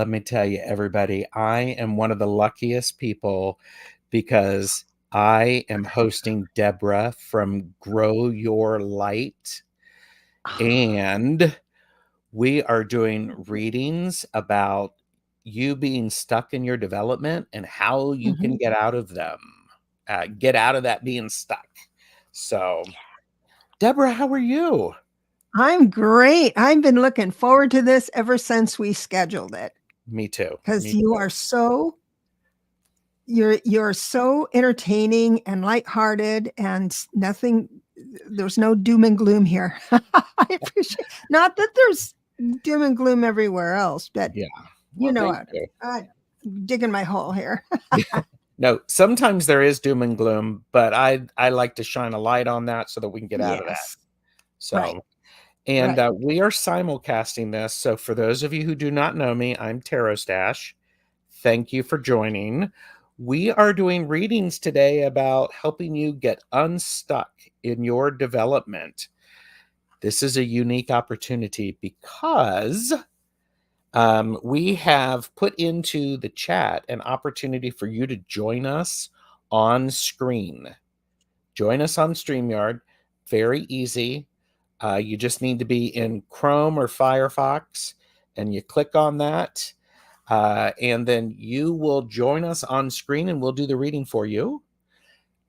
let me tell you, everybody, I am one of the luckiest people because I am hosting Debra from Grow Your Light, and we are doing readings about you being stuck in your development and how you can get out of them, get out of that being stuck. So, Debra, how are you? I'm great. I've been looking forward to this ever since we scheduled it. Me too. Because you're so entertaining and lighthearted and there's no doom and gloom here. I appreciate, not that there's doom and gloom everywhere else, but Yeah. I'm digging my hole here. No, sometimes there is doom and gloom, but I like to shine a light on that so that we can get out of that. So, right. And we are simulcasting this. So for those of you who do not know me, I'm Tarot Stash. Thank you for joining. We are doing readings today about helping you get unstuck in your development. This is a unique opportunity because we have put into the chat an opportunity for you to join us on screen. Join us on StreamYard. Very easy. You just need to be in Chrome or Firefox, and you click on that, and then you will join us on screen, and we'll do the reading for you.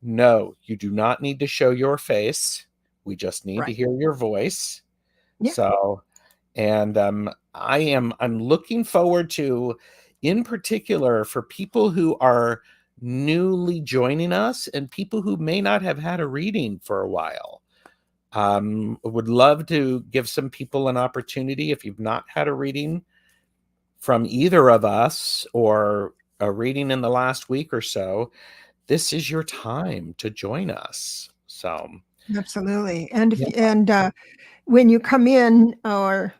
No, you do not need to show your face. We just need to hear your voice. Yeah. So, and I'm looking forward to, in particular, for people who are newly joining us and people who may not have had a reading for a while. Would love to give some people an opportunity, if you've not had a reading from either of us or a reading in the last week or so, this is your time to join us. So absolutely. And when you come in, or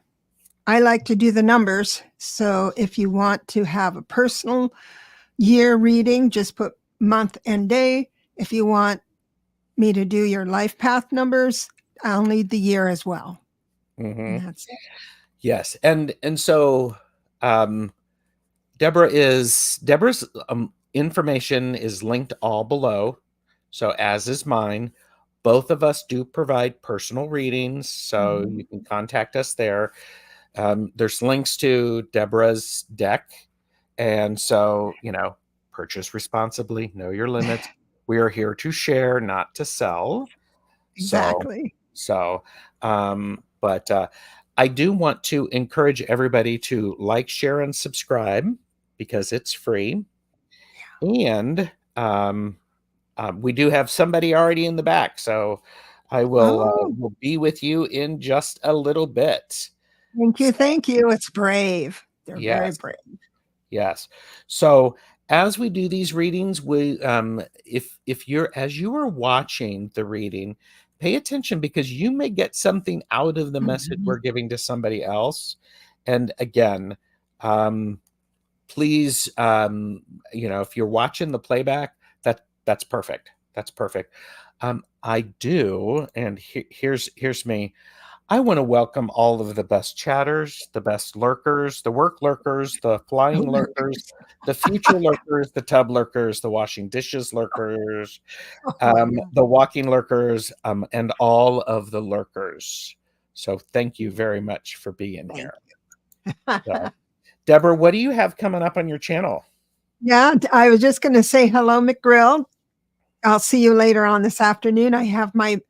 I like to do the numbers. So if you want to have a personal year reading, just put month and day. If you want me to do your life path numbers, I'll need the year as well. And that's it. Yes. And so Debra's information is linked all below. So as is mine. Both of us do provide personal readings, so you can contact us there. There's links to Debra's deck. And so, purchase responsibly, know your limits. We are here to share, not to sell. Exactly. But I do want to encourage everybody to like, share, and subscribe because it's free. And we do have somebody already in the back, so I will be with you in just a little bit. Thank you. It's brave. They're very brave. Yes. So as we do these readings, we if you're, as you are watching the reading, pay attention because you may get something out of the message we're giving to somebody else. And again, please, if you're watching the playback, that's perfect. That's perfect. I do, and here's me. I want to welcome all of the best chatters, the best lurkers, the work lurkers, the flying lurkers, the future lurkers, the tub lurkers, the washing dishes lurkers, the walking lurkers, and all of the lurkers. So thank you very much for being here. Debra, what do you have coming up on your channel? Yeah, I was just going to say hello, McGrill. I'll see you later on this afternoon. I have my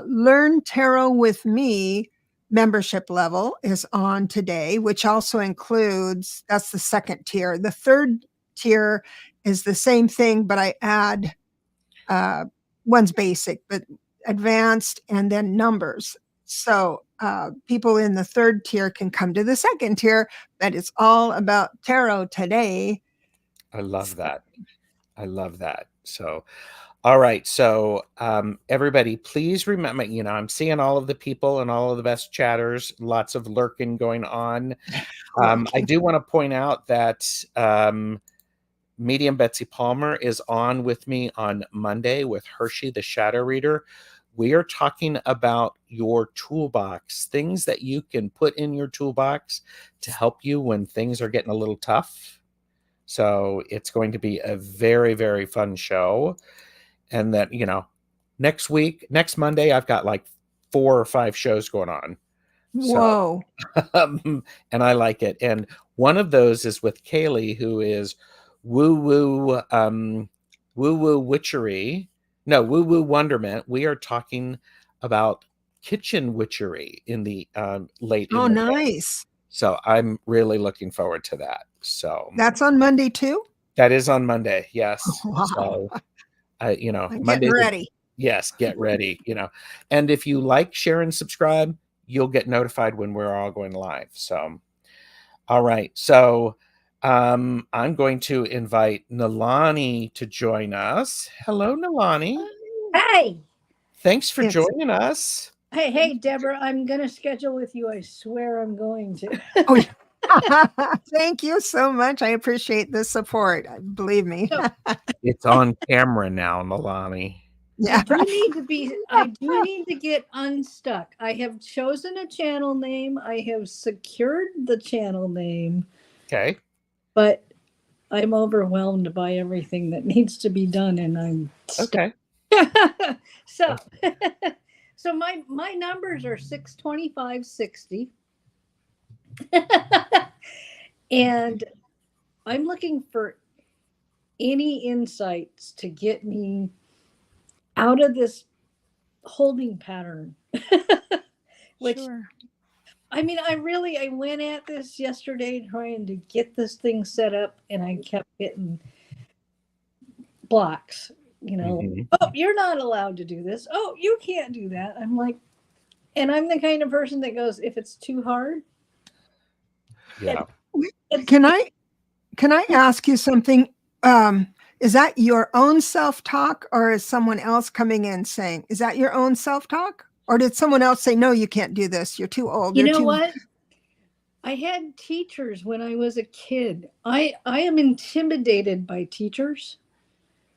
Learn Tarot with Me membership level is on today, which also includes, that's the second tier. The third tier is the same thing, but I add one's basic, but advanced and then numbers. So people in the third tier can come to the second tier, but it's all about tarot today. I love that. I love that. So, all right. So, everybody, please remember, I'm seeing all of the people and all of the best chatters, lots of lurking going on. I do want to point out that Medium Betsy Palmer is on with me on Monday with Hershey, the Shadow Reader. We are talking about your toolbox, things that you can put in your toolbox to help you when things are getting a little tough. So it's going to be a very, very fun show. And that, next Monday, I've got like 4 or 5 shows going on. So, Whoa. and I like it. And one of those is with Kaylee, who is woo woo witchery. No, woo woo wonderment. We are talking about kitchen witchery in the late in Oh, the day. nice. So I'm really looking forward to that. So That's on Monday too? that is on Monday. Yes. Wow. So I'm Monday. getting ready. Yes, get ready, And if you like, share, and subscribe, you'll get notified when we're all going live. So, all right. So I'm going to invite Nalani to join us. Hello, Nalani. Hey. Thanks for It's- joining us. Hey, Deborah, I'm going to schedule with you. I swear I'm going to. Oh, yeah. Thank you so much. I appreciate the support. Believe me. It's on camera now, Nalani. Yeah. I do need to get unstuck. I have chosen a channel name. I have secured the channel name. Okay. But I'm overwhelmed by everything that needs to be done, and I'm Okay. so so my numbers are 62560. And I'm looking for any insights to get me out of this holding pattern. Which, Sure. I mean, I went at this yesterday trying to get this thing set up, and I kept getting blocks. Oh, you're not allowed to do this. Oh, you can't do that. I'm like, and I'm the kind of person that goes, if it's too hard. Yeah. Can I ask you something? Is that your own self-talk, or is someone else coming in saying, is that your own self-talk? Or did someone else say, no, you can't do this, you're too old? You know what? I had teachers when I was a kid. I am intimidated by teachers.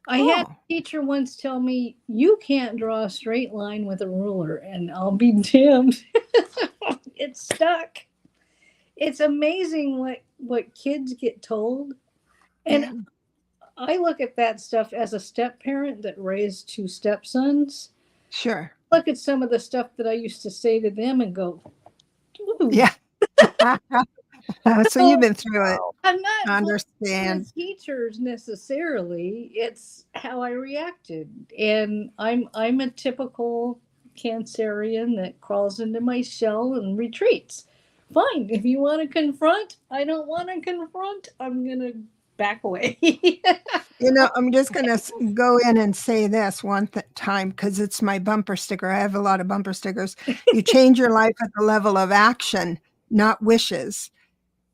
I had a teacher once tell me, you can't draw a straight line with a ruler, and I'll be damned. It's stuck. It's amazing what kids get told. And I look at that stuff as a step parent that raised 2 stepsons. Sure. Look at some of the stuff that I used to say to them and go, ooh. Yeah. So you've been through it. I'm not understand the teachers necessarily. It's how I reacted. And I'm a typical Cancerian that crawls into my shell and retreats. Fine. If you want to confront, I don't want to confront. I'm going to back away. I'm just going to go in and say this one time, because it's my bumper sticker. I have a lot of bumper stickers. You change your life at the level of action, not wishes.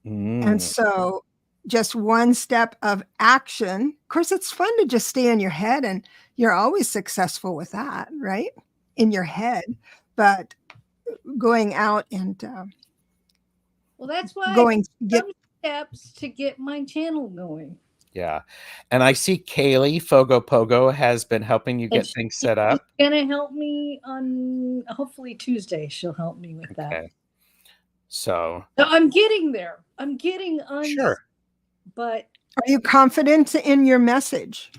And so just one step of action. Of course, it's fun to just stay in your head, and you're always successful with that, right? In your head. But going out and well, that's why some steps to get my channel going. Yeah. And I see Kaylee Fogo Pogo has been helping you get things set up. She's going to help me on hopefully Tuesday. She'll help me with that. So I'm getting there. I'm getting sure. But are you confident in your message?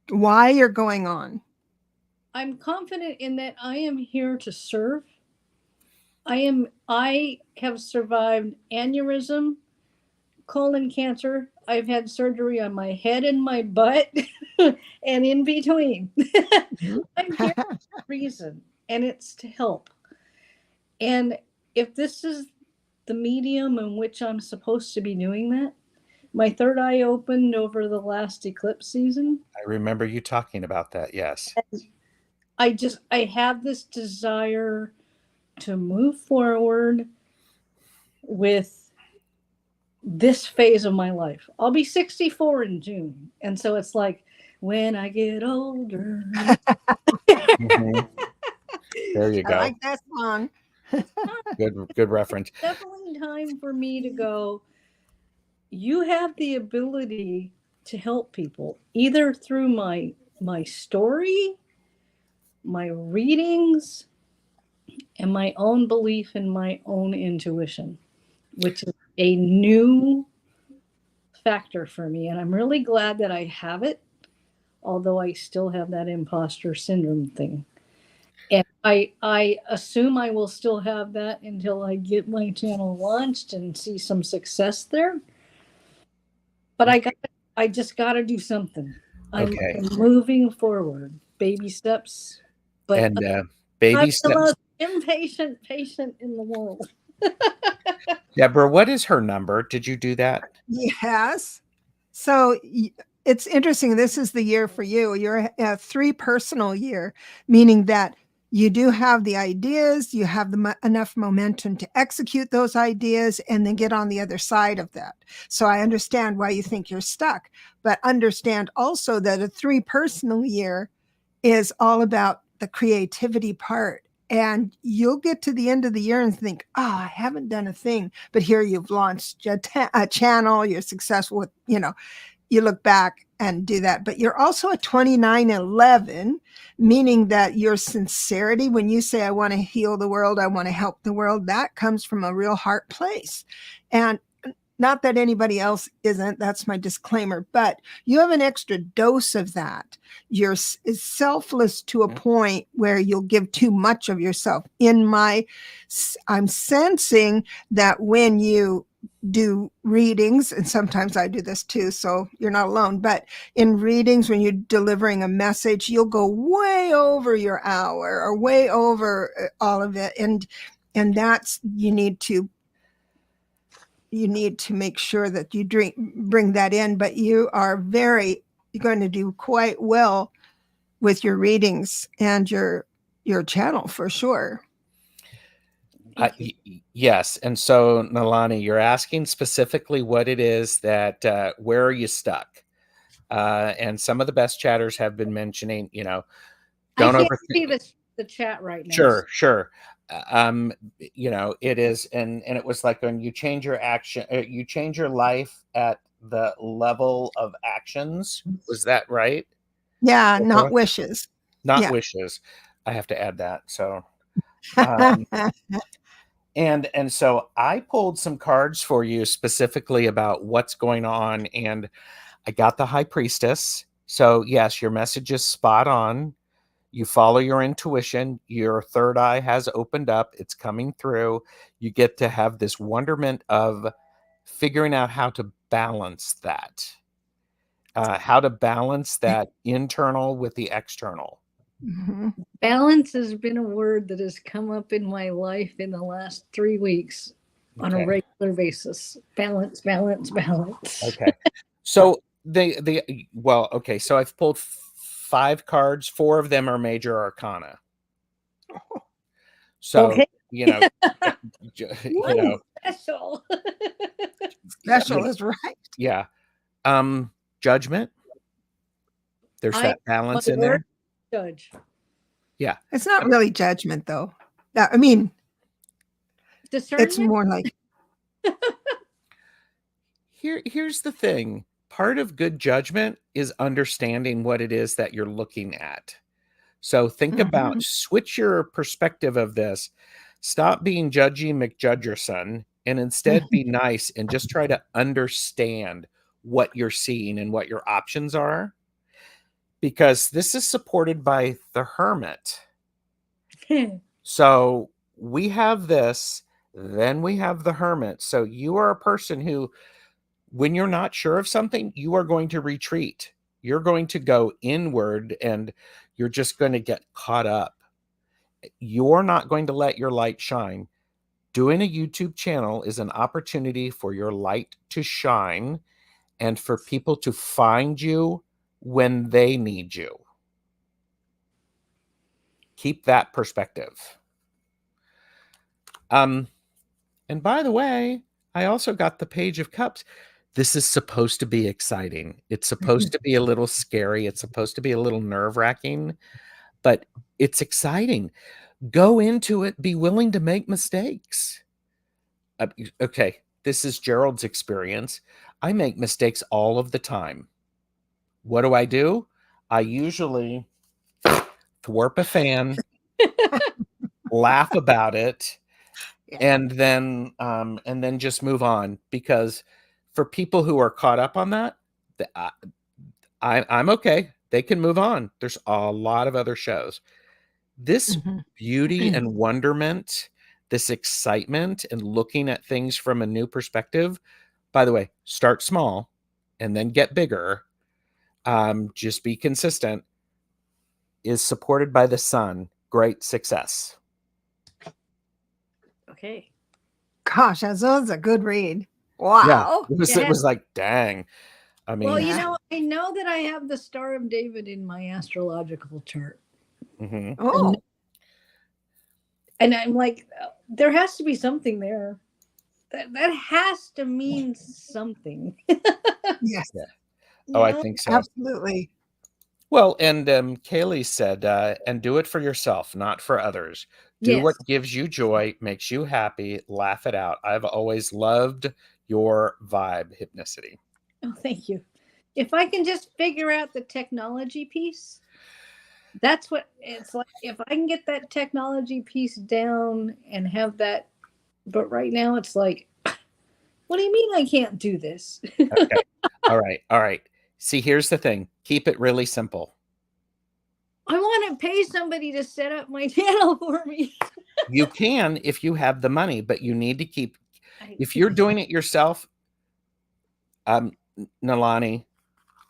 Why you're going on? I'm confident in that I am here to serve. I have survived aneurysm, colon cancer. I've had surgery on my head and my butt and in between. I'm here for a reason, and it's to help. And if this is the medium in which I'm supposed to be doing that, my third eye opened over the last eclipse season. I remember you talking about that. Yes. And I have this desire to move forward with this phase of my life. I'll be 64 in June. And so it's like, when I get older. There you go. I like that song. Good reference. Definitely time for me to go, you have the ability to help people, either through my story my readings and my own belief in my own intuition, which is a new factor for me. And I'm really glad that I have it, although I still have that imposter syndrome thing. And I assume I will still have that until I get my channel launched and see some success there. But I just got to do something. I'm moving forward, baby steps. But And I'm baby the steps. most impatient patient in the world. Debra, what is her number? Did you do that? Yes. So it's interesting. This is the year for you. You're a 3 personal year, meaning that you do have the ideas, you have enough momentum to execute those ideas and then get on the other side of that. So I understand why you think you're stuck, but understand also that a 3 personal year is all about the creativity part. And you'll get to the end of the year and think, I haven't done a thing. But here you've launched a channel, you're successful with, you look back and do that. But you're also a 2911, meaning that your sincerity, when you say, I want to heal the world, I want to help the world, that comes from a real heart place. And not that anybody else isn't, that's my disclaimer, but you have an extra dose of that. You're selfless to a point where you'll give too much of yourself. I'm sensing that when you do readings, and sometimes I do this too, so you're not alone, but in readings, when you're delivering a message, you'll go way over your hour or way over all of it. And that's, you need to make sure that you bring that in, but you're going to do quite well with your readings and your channel for sure. Yes. And so, Nalani, you're asking specifically what it is that, where are you stuck? And some of the best chatters have been mentioning, don't I can't see the chat right now. Sure. It is, and it was like when you change your action, you change your life at the level of actions. Was that right? Yeah, not wishes. Not wishes. I have to add that. So, and so I pulled some cards for you specifically about what's going on, and I got the High Priestess. So yes, your message is spot on. You follow your intuition. Your third eye has opened up. It's coming through. You get to have this wonderment of figuring out how to balance that. How to balance that internal with the external. Mm-hmm. Balance has been a word that has come up in my life in the last 3 weeks on a regular basis. Balance. Okay. So so I've pulled 5 cards. 4 of them are major arcana. So, okay. Special is right. Yeah. Judgment. There's that balance in there. Judge. Yeah. It's not really judgment though. I mean, discernment? It's more like here's the thing. Part of good judgment is understanding what it is that you're looking at. So think about, switch your perspective of this. Stop being judgy McJudgerson and instead be nice and just try to understand what you're seeing and what your options are. Because this is supported by the Hermit. So we have this, then we have the Hermit. So you are a person who, when you're not sure of something, you are going to retreat. You're going to go inward and you're just going to get caught up. You're not going to let your light shine. Doing a YouTube channel is an opportunity for your light to shine and for people to find you when they need you. Keep that perspective. And by the way, I also got the Page of Cups. This is supposed to be exciting. It's supposed to be a little scary. It's supposed to be a little nerve-wracking, but it's exciting. Go into it. Be willing to make mistakes. Okay, this is Gerald's experience. I make mistakes all of the time. What do? I usually thwarp a fan, laugh about it, Yeah. and then just move on. Because for people who are caught up on that, I'm okay. They can move on. There's a lot of other shows. This beauty and wonderment, this excitement and looking at things from a new perspective, by the way, start small and then get bigger. Just be consistent, is supported by the sun. Great success. Okay. Gosh, that was a good read. Wow. Yeah, it was like, dang. I mean, Well, you know, I know that I have the Star of David in my astrological chart. Oh. And I'm like, there has to be something there. That has to mean something. Yes. Yeah. Oh, I think so. Absolutely. Well, and Kaylee said, and do it for yourself, not for others. Do what gives you joy, makes you happy, laugh it out. I've always loved your vibe, Hypnicity. Oh, thank you. If I can just figure out the technology piece, that's what it's like. If I can get that technology piece down and have that, but right now it's like, what do you mean I can't do this? Okay. All right. See, here's the thing. Keep it really simple. I want to pay somebody to set up my channel for me. You can if you have the money, but you need to keep, if you're doing it yourself, Nalani,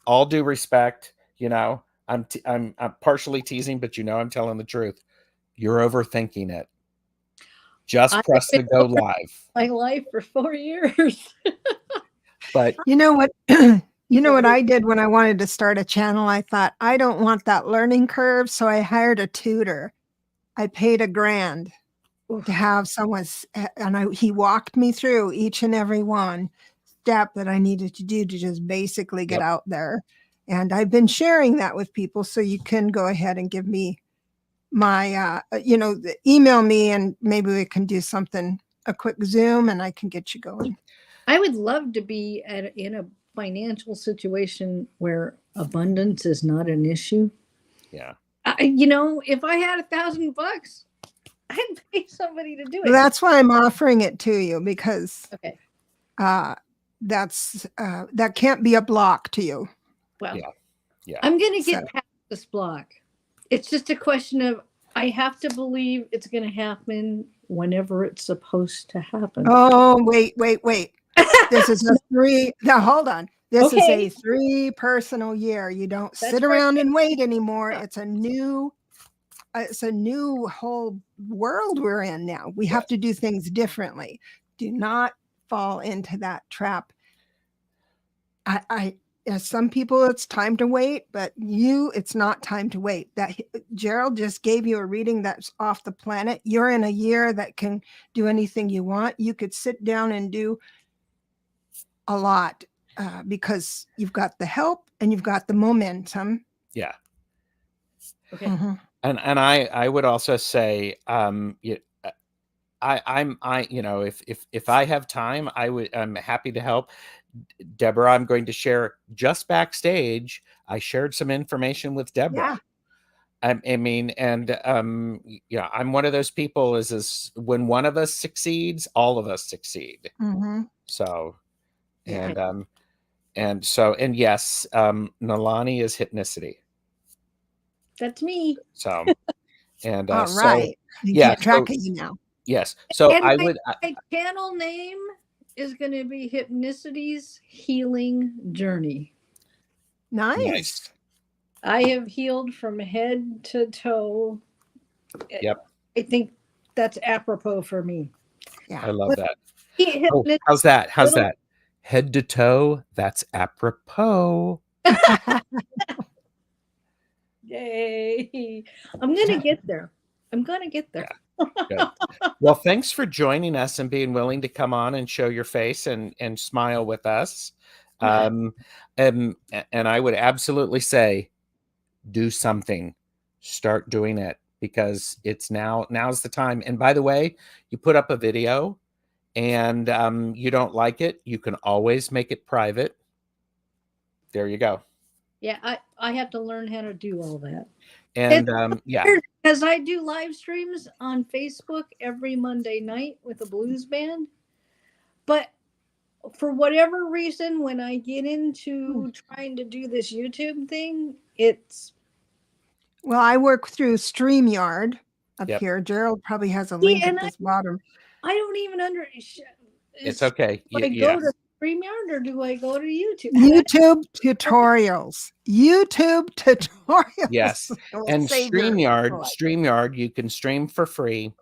all due respect, you know, I'm partially teasing, but you know I'm telling the truth. You're overthinking it. Just press the go live. My life for 4 years. But you know what? You know what I did when I wanted to start a channel? I thought, I don't want that learning curve, so I hired a tutor. I paid $1,000 to have someone, and he walked me through each and every one step that I needed to do to just basically get out there. And I've been sharing that with people, so you can go ahead and give me my, email me, and maybe we can do something, a quick Zoom, and I can get you going. I would love to be in a financial situation where abundance is not an issue. Yeah. If I had $1,000, I'd pay somebody to do it. That's why I'm offering it to you, because that can't be a block to you. Well, I'm going to get past this block. It's just a question of, I have to believe it's going to happen whenever it's supposed to happen. Oh, wait. This is a 3. Now, hold on. This is a 3 personal year. You don't sit around and wait anymore. It's a new whole world we're in now. We have to do things differently. Do not fall into that trap. Some people, it's time to wait, but it's not time to wait. That Gerald just gave you a reading that's off the planet. You're in a year that can do anything you want. You could sit down and do a lot because you've got the help and you've got the momentum. Yeah. Okay. And I would also say, if I have time, I'm happy to help. Debra, I'm going to share just backstage. I shared some information with Debra. I'm one of those people is when one of us succeeds, all of us succeed. So, and yes, Nalani is Hypnicity. That's me. So, and all right. Keep track of you now. Yes. So my channel name is going to be Hypnicity's Healing Journey. Nice. I have healed from head to toe. Yep. I think that's apropos for me. Yeah. I love that. How's that? Head to toe. That's apropos. Yay. I'm going to get there. Yeah. Good. Well, thanks for joining us and being willing to come on and show your face and smile with us. And I would absolutely say, do something, start doing it, because it's now's the time. And by the way, you put up a video and you don't like it, you can always make it private. There you go. Yeah, I have to learn how to do all that. And Because I do live streams on Facebook every Monday night with a blues band. But for whatever reason, when I get into trying to do this YouTube thing, it's. Well, I work through StreamYard up Yep. here. Gerald probably has a See, link and at this bottom. I don't even It's okay. Do I go to StreamYard or do I go to YouTube? YouTube tutorials. YouTube tutorials. Yes. will And save your life. StreamYard, you can stream for free.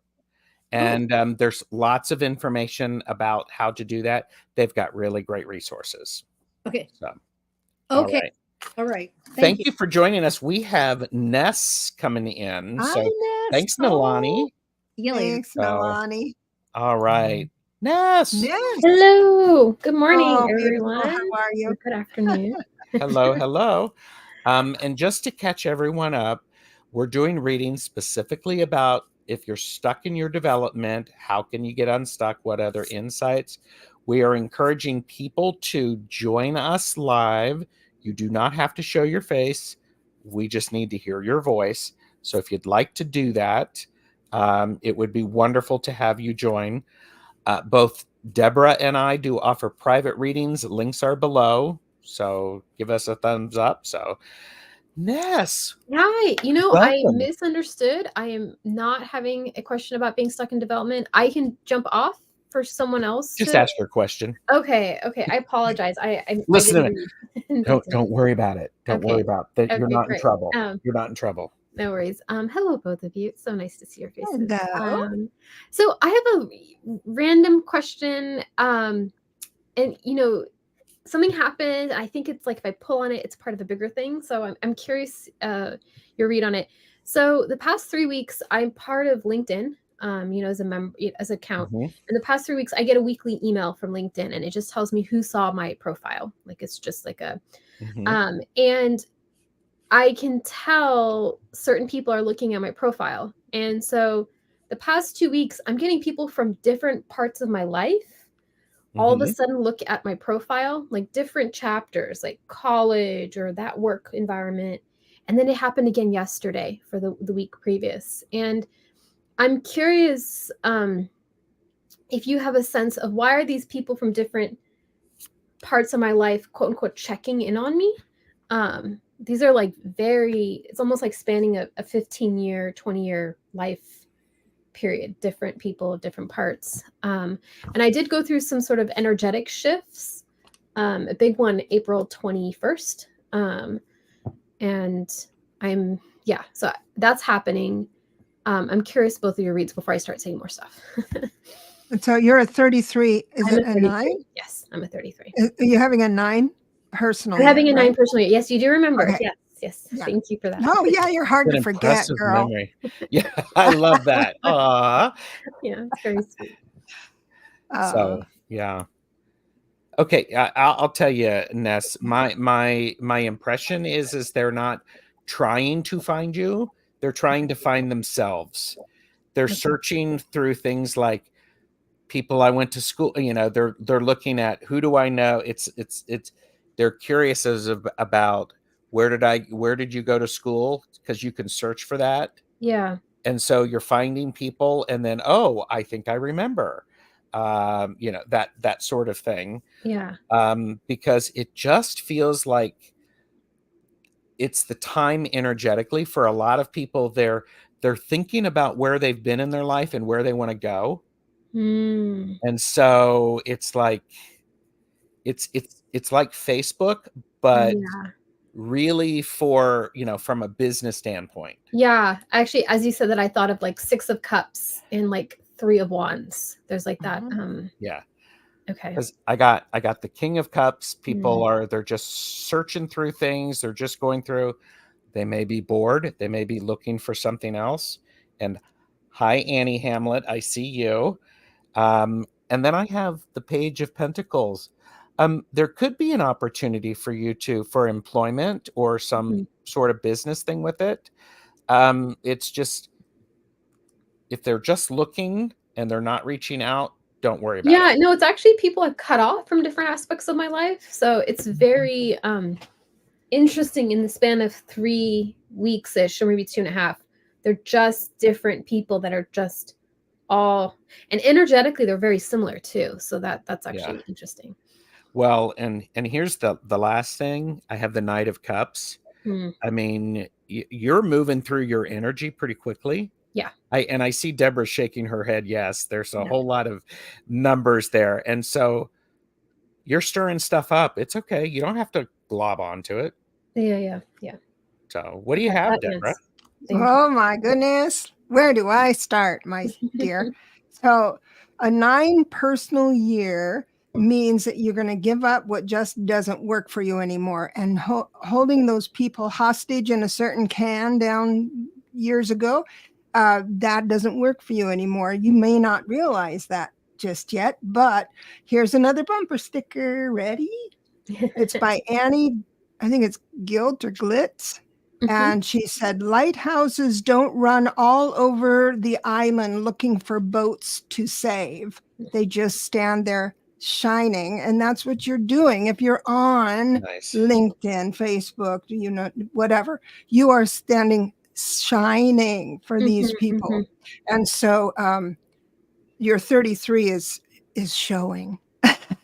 And there's lots of information about how to do that. They've got really great resources. Okay. So, okay. All right. Thank you for joining us. We have Ness coming in. Hi, So Ness. thanks, Nilani. Thanks, Nilani. All right. Ness. Ness. Hello. Good morning, Oh, everyone. beautiful. How are you? Good afternoon. Hello. And just to catch everyone up, we're doing readings specifically about if you're stuck in your development, how can you get unstuck? What other insights? We are encouraging people to join us live. You do not have to show your face. We just need to hear your voice. So if you'd like to do that, it would be wonderful to have you join. Both Debra and I do offer private readings. Links are below. So give us a thumbs up. So Ness. Hi. Welcome. I misunderstood. I am not having a question about being stuck in development. I can jump off for someone else. Just ask your question. Okay. I apologize. Listen to me. Don't worry about it. Don't worry about that. You're not in trouble. You're not in trouble. No worries. Hello, both of you. It's so nice to see your faces. Hello. So I have a random question. And something happened. I think it's like if I pull on it, it's part of a bigger thing. So I'm curious your read on it. So the past 3 weeks, I'm part of LinkedIn, as a member, as an account. Mm-hmm. And the past 3 weeks, I get a weekly email from LinkedIn, and it just tells me who saw my profile. Like it's just like a, and I can tell certain people are looking at my profile. And so the past 2 weeks, I'm getting people from different parts of my life all of a sudden look at my profile, like different chapters, like college or that work environment. And then it happened again yesterday for the week previous. And I'm curious if you have a sense of why are these people from different parts of my life, quote unquote, checking in on me? These are like it's almost like spanning a 15-year, 20-year life period, different people, different parts. And I did go through some sort of energetic shifts, a big one, April 21st. And so that's happening. I'm curious both of your reads before I start saying more stuff. And so you're a 33. Is it a 9? Yes, I'm a 33. Are you having a 9 personally? I'm having a 9 personally. Yes, you do remember. Okay. Yes. Yeah. Thank you for that. Oh, yeah, you're hard to forget, girl. Memory. Yeah, I love that. Aww. Yeah, it's very sweet. So, yeah. Okay, I'll tell you, Ness, my impression is they're not trying to find you. They're trying to find themselves. They're searching through things like people I went to school, they're looking at who do I know? It's they're curious about where did you go to school? Because you can search for that. Yeah. And so you're finding people and then, I think I remember, that sort of thing. Yeah. Because it just feels like it's the time energetically for a lot of people. They're thinking about where they've been in their life and where they want to go. And so it's like, it's like Facebook, but really for, from a business standpoint. Yeah. Actually, as you said that, I thought of like 6 of Cups and like 3 of Wands. There's like that. Yeah. Okay. Because I got the King of Cups. People they're just searching through things. They're just going through. They may be bored. They may be looking for something else. And hi, Annie Hamlet. I see you. And then I have the Page of Pentacles. There could be an opportunity for you for employment or some sort of business thing with it. It's just, if they're just looking and they're not reaching out, don't worry about it. Yeah, no, it's actually people I've cut off from different aspects of my life. So it's very interesting in the span of 3 weeks-ish, or maybe 2.5. They're just different people that are just all, and energetically they're very similar too. So that's actually interesting. Well, and here's the last thing. I have the Knight of Cups. I mean, you're moving through your energy pretty quickly. Yeah. I see Debra shaking her head. Yes, there's a whole lot of numbers there. And so you're stirring stuff up. It's okay. You don't have to glob onto it. Yeah. So what do you have, Debra? Oh my goodness. Where do I start, my dear? So a 9 personal year means that you're going to give up what just doesn't work for you anymore. And holding those people hostage in a certain can down years ago, that doesn't work for you anymore. You may not realize that just yet, but here's another bumper sticker. Ready? It's by Annie, I think it's Gilt or Glitz. And she said, lighthouses don't run all over the island looking for boats to save. They just stand there shining. And that's what you're doing. If you're on LinkedIn, Facebook, you know, whatever, you are standing shining for these people. And so your 33 is showing.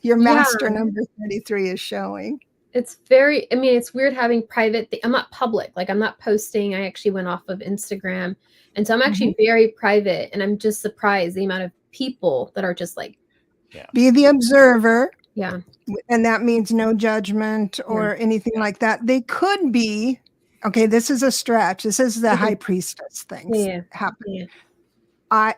Your master number 33 is showing. It's very, I mean, it's weird having private, I'm not public, like I'm not posting. I actually went off of Instagram. And so I'm actually very private, and I'm just surprised the amount of people that are just like. Be the observer. Yeah. And that means no judgment or anything like that. They could be, okay, this is a stretch. This is the high priestess things happen.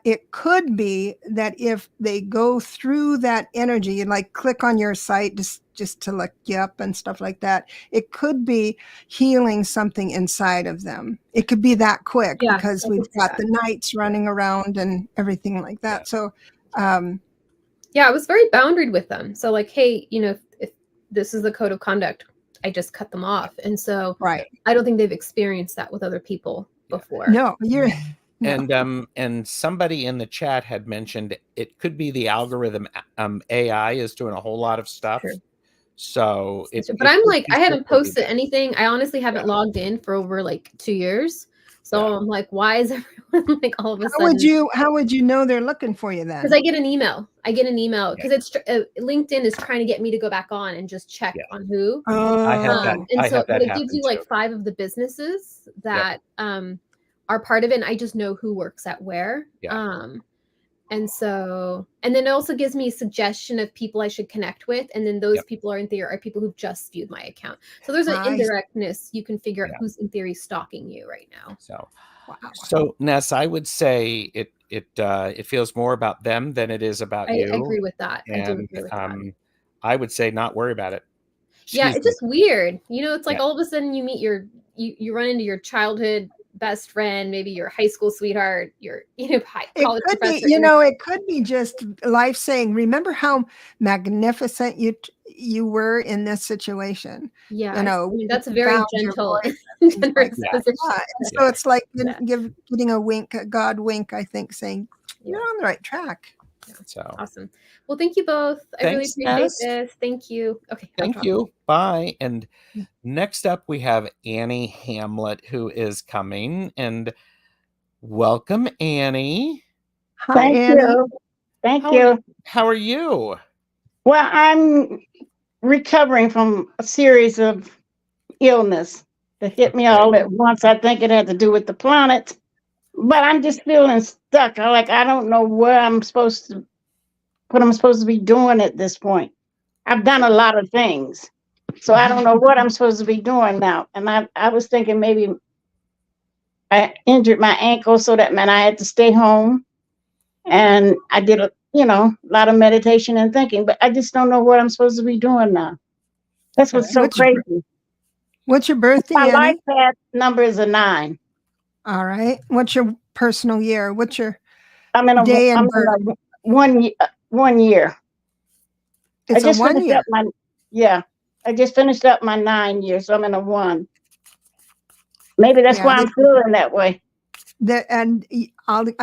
It could be that if they go through that energy, like click on your site just to look you up and stuff like that, it could be healing something inside of them. It could be that quick because we've got the knights running around and everything like that. So, I was very boundaried with them. So like, hey, you know, if this is the code of conduct, I just cut them off. And so I don't think they've experienced that with other people before. No, you're... No. And somebody in the chat had mentioned it could be the algorithm. AI is doing a whole lot of stuff. True. So but I'm like, I haven't posted anything. I honestly haven't logged in for over like 2 years. So I'm like, why is everyone like all of a sudden? How would you know they're looking for you then? Because I get an email. Because it's LinkedIn is trying to get me to go back on and just check on who. I have that. And so that it gives you like 5 of the businesses that are part of it, and I just know who works at where. And then it also gives me a suggestion of people I should connect with, and then those people are in theory are people who've just viewed my account. So there's an indirectness. You can figure out who's in theory stalking you right now. So Ness, I would say it feels more about them than it is about you. I agree with that. And, I do agree with that. I would say not worry about it. It's just weird. You know, it's like all of a sudden you meet you run into your childhood best friend, maybe your high school sweetheart, your college professor. It could be just life saying, remember how magnificent you were in this situation. That's a very gentle generous position. So it's like getting a wink, a God wink, I think, saying you're on the right track. So awesome. Well, thank you both. I really appreciate this. Thank you. Okay. Thank you. Bye. And next up we have Annie Hamlet, who is coming. And welcome, Annie. Hi, Annie. Thank you. How are you? Well, I'm recovering from a series of illness that hit me all at once. I think it had to do with the planet. But I'm just feeling stuck. I don't know what I'm supposed to be doing at this point. I've done a lot of things, so I don't know what I'm supposed to be doing now. And I was thinking maybe I injured my ankle, so that meant I had to stay home. And I did a lot of meditation and thinking, but I just don't know what I'm supposed to be doing now. That's what's so crazy. What's your birthday? My life path number is a 9. All right. What's your personal year? What's your day and birth? 1 year. It's a 1 year. I just finished up my 9 years, so I'm in a 1. Maybe that's why I'm feeling that way. I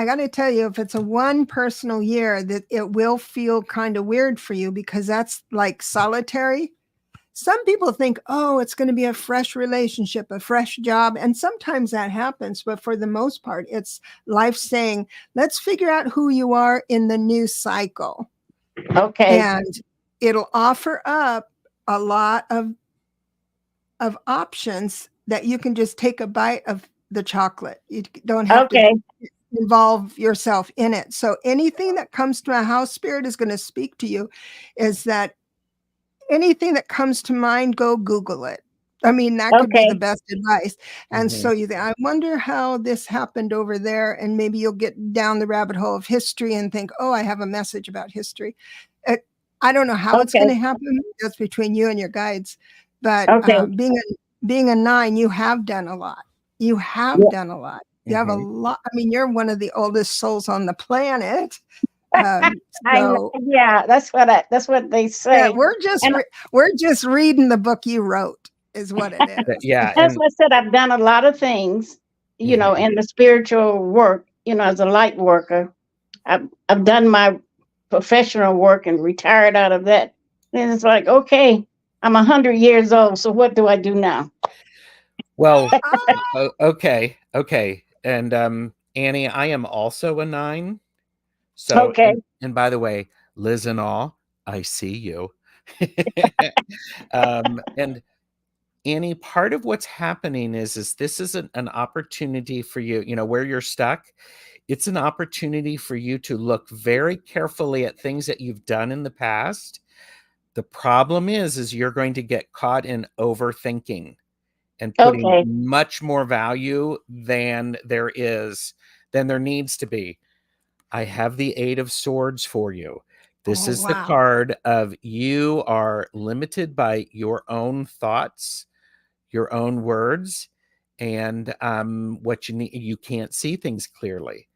got to tell you, if it's a 1 personal year, that it will feel kind of weird for you because that's like solitary. some people think, oh, it's going to be a fresh relationship, a fresh job. And sometimes that happens. But for the most part, it's life saying, let's figure out who you are in the new cycle. Okay. And it'll offer up a lot of options that you can just take a bite of the chocolate. You don't have to involve yourself in it. So anything that comes to a house spirit is going to speak to you is that anything that comes to mind, go Google it. I mean, that could be the best advice. And so you think, I wonder how this happened over there. And maybe you'll get down the rabbit hole of history and think, oh, I have a message about history. I don't know how it's going to happen. That's between you and your guides. But being a 9, you have done a lot. You have done a lot. You have a lot. I mean, you're one of the oldest souls on the planet. That's what they say. Yeah, we're just reading the book you wrote, is what it is. Yeah, as I said, I've done a lot of things, you know, in the spiritual work. You know, as a light worker, I've done my professional work and retired out of that. And it's like, okay, I'm 100 years old, so what do I do now? Well, okay. And Annie, I am also a 9. So, and by the way, Liz and all, I see you. And Annie, part of what's happening is this is an opportunity for you, you know, where you're stuck. It's an opportunity for you to look very carefully at things that you've done in the past. The problem is you're going to get caught in overthinking and putting much more value than there needs to be. I have the 8 of Swords for you. This is the card of you are limited by your own thoughts, your own words, and what you need. You can't see things clearly.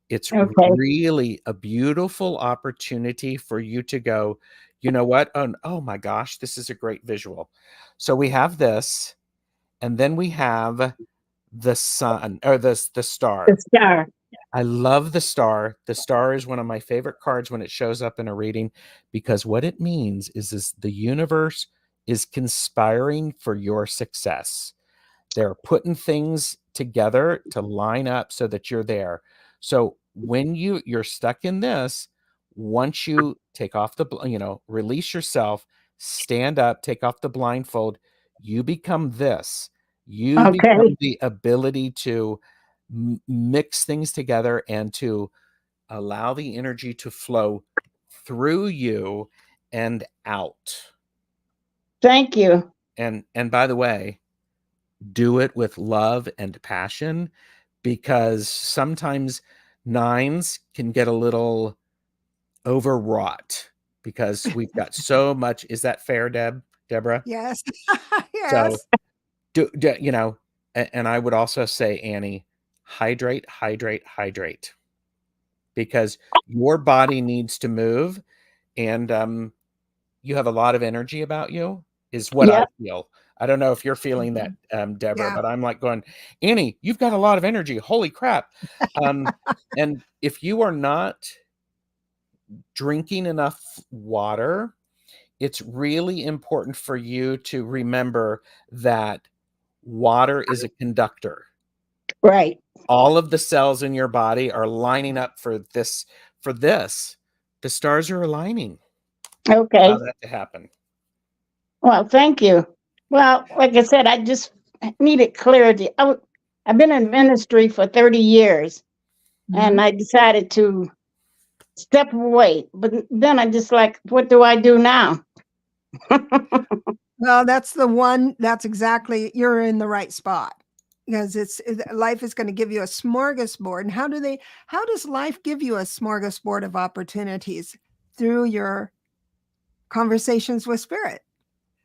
It's really a beautiful opportunity for you to go, you know what? Oh my gosh, this is a great visual. So we have this, and then we have the sun, or the star. The star. I love the star. The star is one of my favorite cards when it shows up in a reading, because what it means is the universe is conspiring for your success. They're putting things together to line up so that you're there. So when you're stuck in this, once you take off release yourself, stand up, take off the blindfold, you become this. You become the ability to mix things together and to allow the energy to flow through you and out. Thank you. And by the way, do it with love and passion, because sometimes 9s can get a little overwrought because we've got so much. Is that fair, Deborah? Yes. Yes. So you know, and I would also say, Annie, hydrate, because your body needs to move, and you have a lot of energy about you, is what I feel. I don't know if you're feeling that, Deborah, but I'm like going, Annie, you've got a lot of energy. Holy crap. And if you are not drinking enough water, it's really important for you to remember that water is a conductor. Right. All of the cells in your body are lining up for this. The stars are aligning. Okay. Allow that to happen. Well, thank you. Well, like I said, I just needed clarity. I've been in ministry for 30 years, and I decided to step away. But then I just like, what do I do now? Well, that's exactly, you're in the right spot, because life is going to give you a smorgasbord. And how does life give you a smorgasbord of opportunities? Through your conversations with spirit.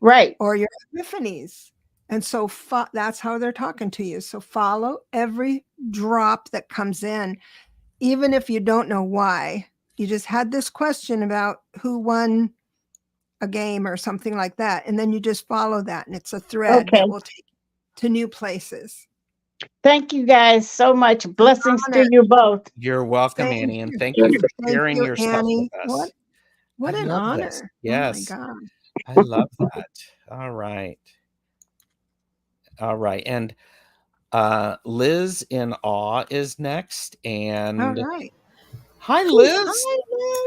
Right. Or your epiphanies. And so that's how they're talking to you. So follow every drop that comes in, even if you don't know why. You just had this question about who won a game or something like that. And then you just follow that, and it's a thread that will take you to new places. Thank you guys so much. Blessings to you both. You're welcome, Annie, and thank you for sharing your stuff with us. What an honor. Yes. Oh my gosh. I love that. All right. All right. And Liz in Awe is next. All And right. hi, Liz.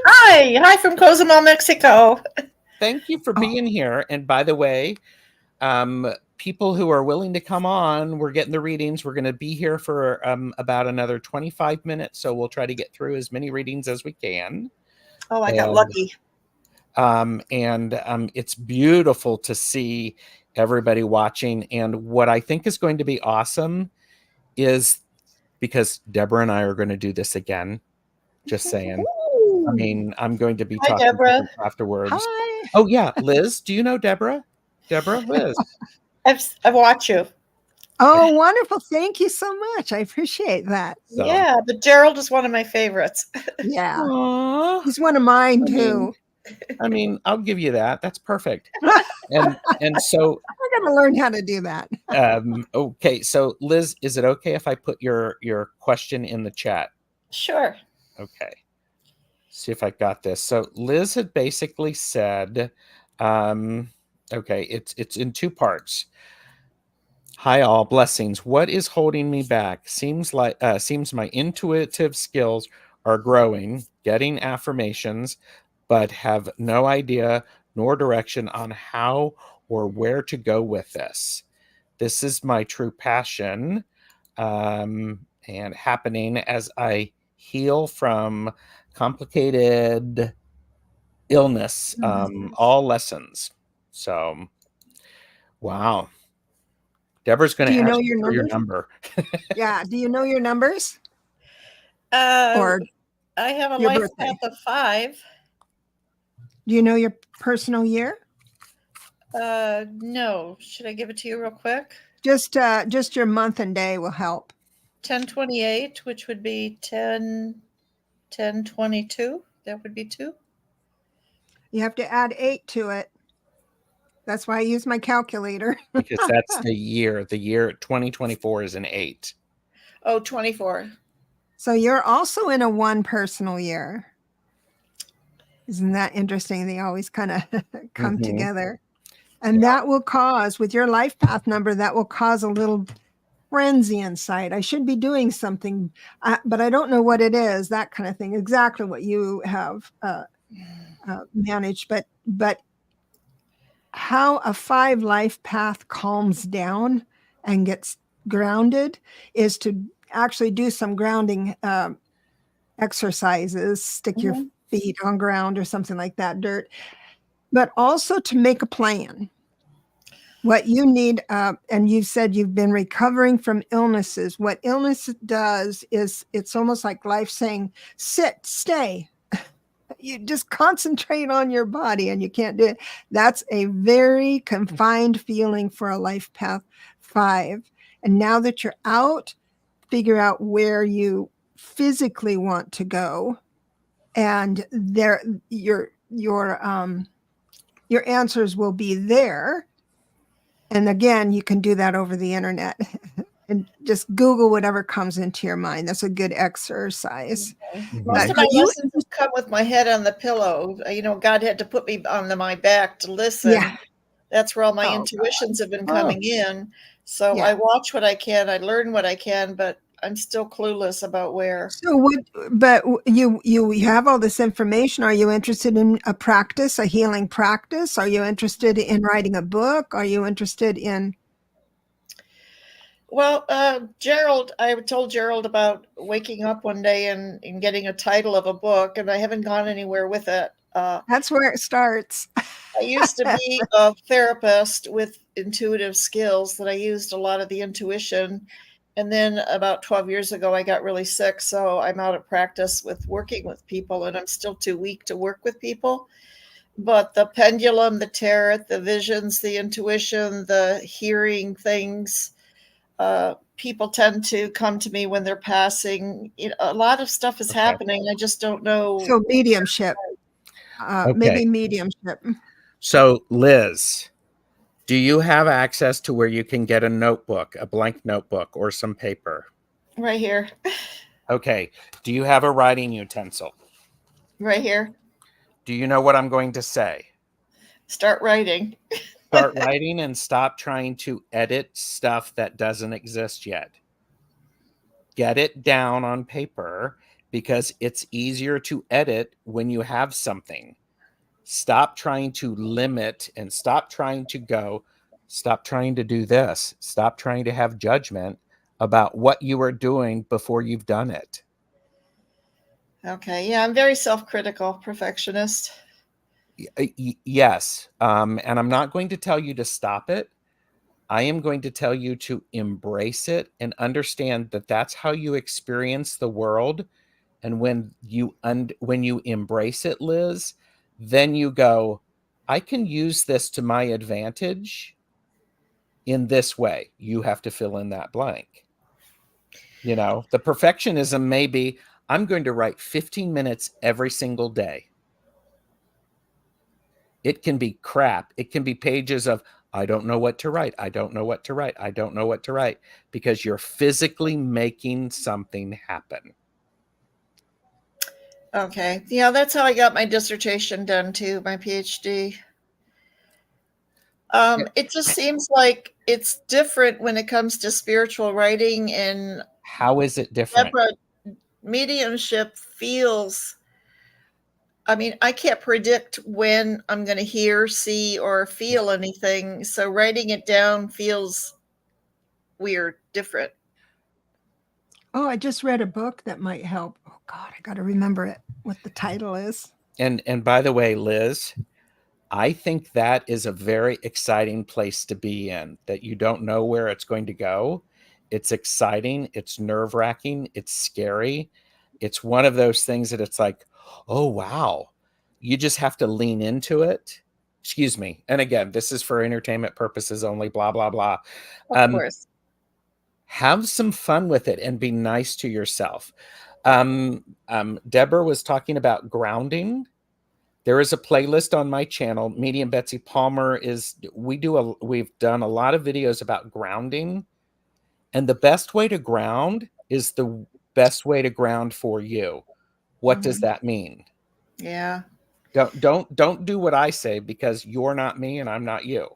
Hi, Liz. Hi from Cozumel, Mexico. Thank you for being here. And by the way, people who are willing to come on, we're getting the readings. We're going to be here for about another 25 minutes. So we'll try to get through as many readings as we can. Oh, I got lucky. It's beautiful to see everybody watching. And what I think is going to be awesome is because Debra and I are going to do this again. Just saying. I mean, I'm going to be Hi, talking Debra. afterwards. Hi. Oh yeah, Liz. Do you know Debra? Debra, Liz. I've watched you. Oh, wonderful. Thank you so much. I appreciate that. So. Yeah, but Gerald is one of my favorites. Yeah. Aww. He's one of mine too. I mean, I'll give you that. That's perfect. And so I'm gonna learn how to do that. okay, so Liz, is it okay if I put your question in the chat? Sure. Okay. See if I got this. So Liz had basically said, okay, it's in two parts. Hi all, blessings. What is holding me back? Seems my intuitive skills are growing, getting affirmations, but have no idea nor direction on how or where to go with this. This is my true passion, and happening as I heal from complicated illness, all lessons. So, wow. Deborah's going to ask you for your number. Yeah. Do you know your numbers? Or I have a life path of 5. Do you know your personal year? No. Should I give it to you real quick? Just your month and day will help. 10/28, which would be 10/22. That would be 2. You have to add 8 to it. That's why I use my calculator. Because that's the year. The year 2024 is an 8. Oh, 24. So you're also in a 1 personal year. Isn't that interesting? They always kind of come together. And that will cause, with your life path number, that will cause a little frenzy inside. I should be doing something, but I don't know what it is, that kind of thing. Exactly what you have managed. But how a 5 life path calms down and gets grounded is to actually do some grounding exercises, stick your feet on ground or something like that, dirt, but also to make a plan. What you need, and you said you've been recovering from illnesses. What illness does is it's almost like life saying, sit, stay. You just concentrate on your body and you can't do it. That's a very confined feeling for a life path 5. And now that you're out, figure out where you physically want to go. And there, your answers will be there. And again, you can do that over the internet and just Google whatever comes into your mind. That's a good exercise. Most of my lessons have come with my head on the pillow. You know, God had to put me on my back to listen. Yeah. That's where all my intuitions have been coming in. So I watch what I can, I learn what I can, but I'm still clueless about where. So but you have all this information. Are you interested in a practice, a healing practice? Are you interested in writing a book? Are you interested in? Well, Gerald, I told Gerald about waking up one day and getting a title of a book, and I haven't gone anywhere with it. That's where it starts. I used to be a therapist with intuitive skills that I used a lot of the intuition. And then about 12 years ago, I got really sick. So I'm out of practice with working with people, and I'm still too weak to work with people. But the pendulum, the tarot, the visions, the intuition, the hearing things, people tend to come to me when they're passing. You know, a lot of stuff is happening. I just don't know. So mediumship, maybe mediumship. So Liz, do you have access to where you can get a notebook, a blank notebook, or some paper? Right here. Okay. Do you have a writing utensil? Right here. Do you know what I'm going to say? Start writing. Start writing and stop trying to edit stuff that doesn't exist yet. Get it down on paper because it's easier to edit when you have something. Stop trying to limit and stop trying to do this. Stop trying to have judgment about what you are doing before you've done it. Okay. Yeah, I'm very self-critical, perfectionist. Yes. And I'm not going to tell you to stop it. I am going to tell you to embrace it and understand that that's how you experience the world. And when you embrace it, Liz, then you go, I can use this to my advantage in this way. You have to fill in that blank. You know, the perfectionism may be, I'm going to write 15 minutes every single day. It can be crap. It can be pages of, I don't know what to write. I don't know what to write. I don't know what to write, because you're physically making something happen. Okay. Yeah, that's how I got my dissertation done too, my PhD. It just seems like it's different when it comes to spiritual writing. And how is it different? Debra, mediumship feels, I mean, I can't predict when I'm going to hear, see, or feel anything. So writing it down feels weird, different. Oh, I just read a book that might help. Oh God, I got to remember it, what the title is. And by the way, Liz, I think that is a very exciting place to be in, that you don't know where it's going to go. It's exciting. It's nerve-wracking. It's scary. It's one of those things that it's like, oh, wow. You just have to lean into it. Excuse me. And again, this is for entertainment purposes only, blah, blah, blah. Of course. Have some fun with it and be nice to yourself. Debra was talking about grounding. There is a playlist on my channel. Medium Betsy Palmer we've done a lot of videos about grounding. And the best way to ground is the best way to ground for you. What does that mean? Yeah. Don't do what I say, because you're not me and I'm not you.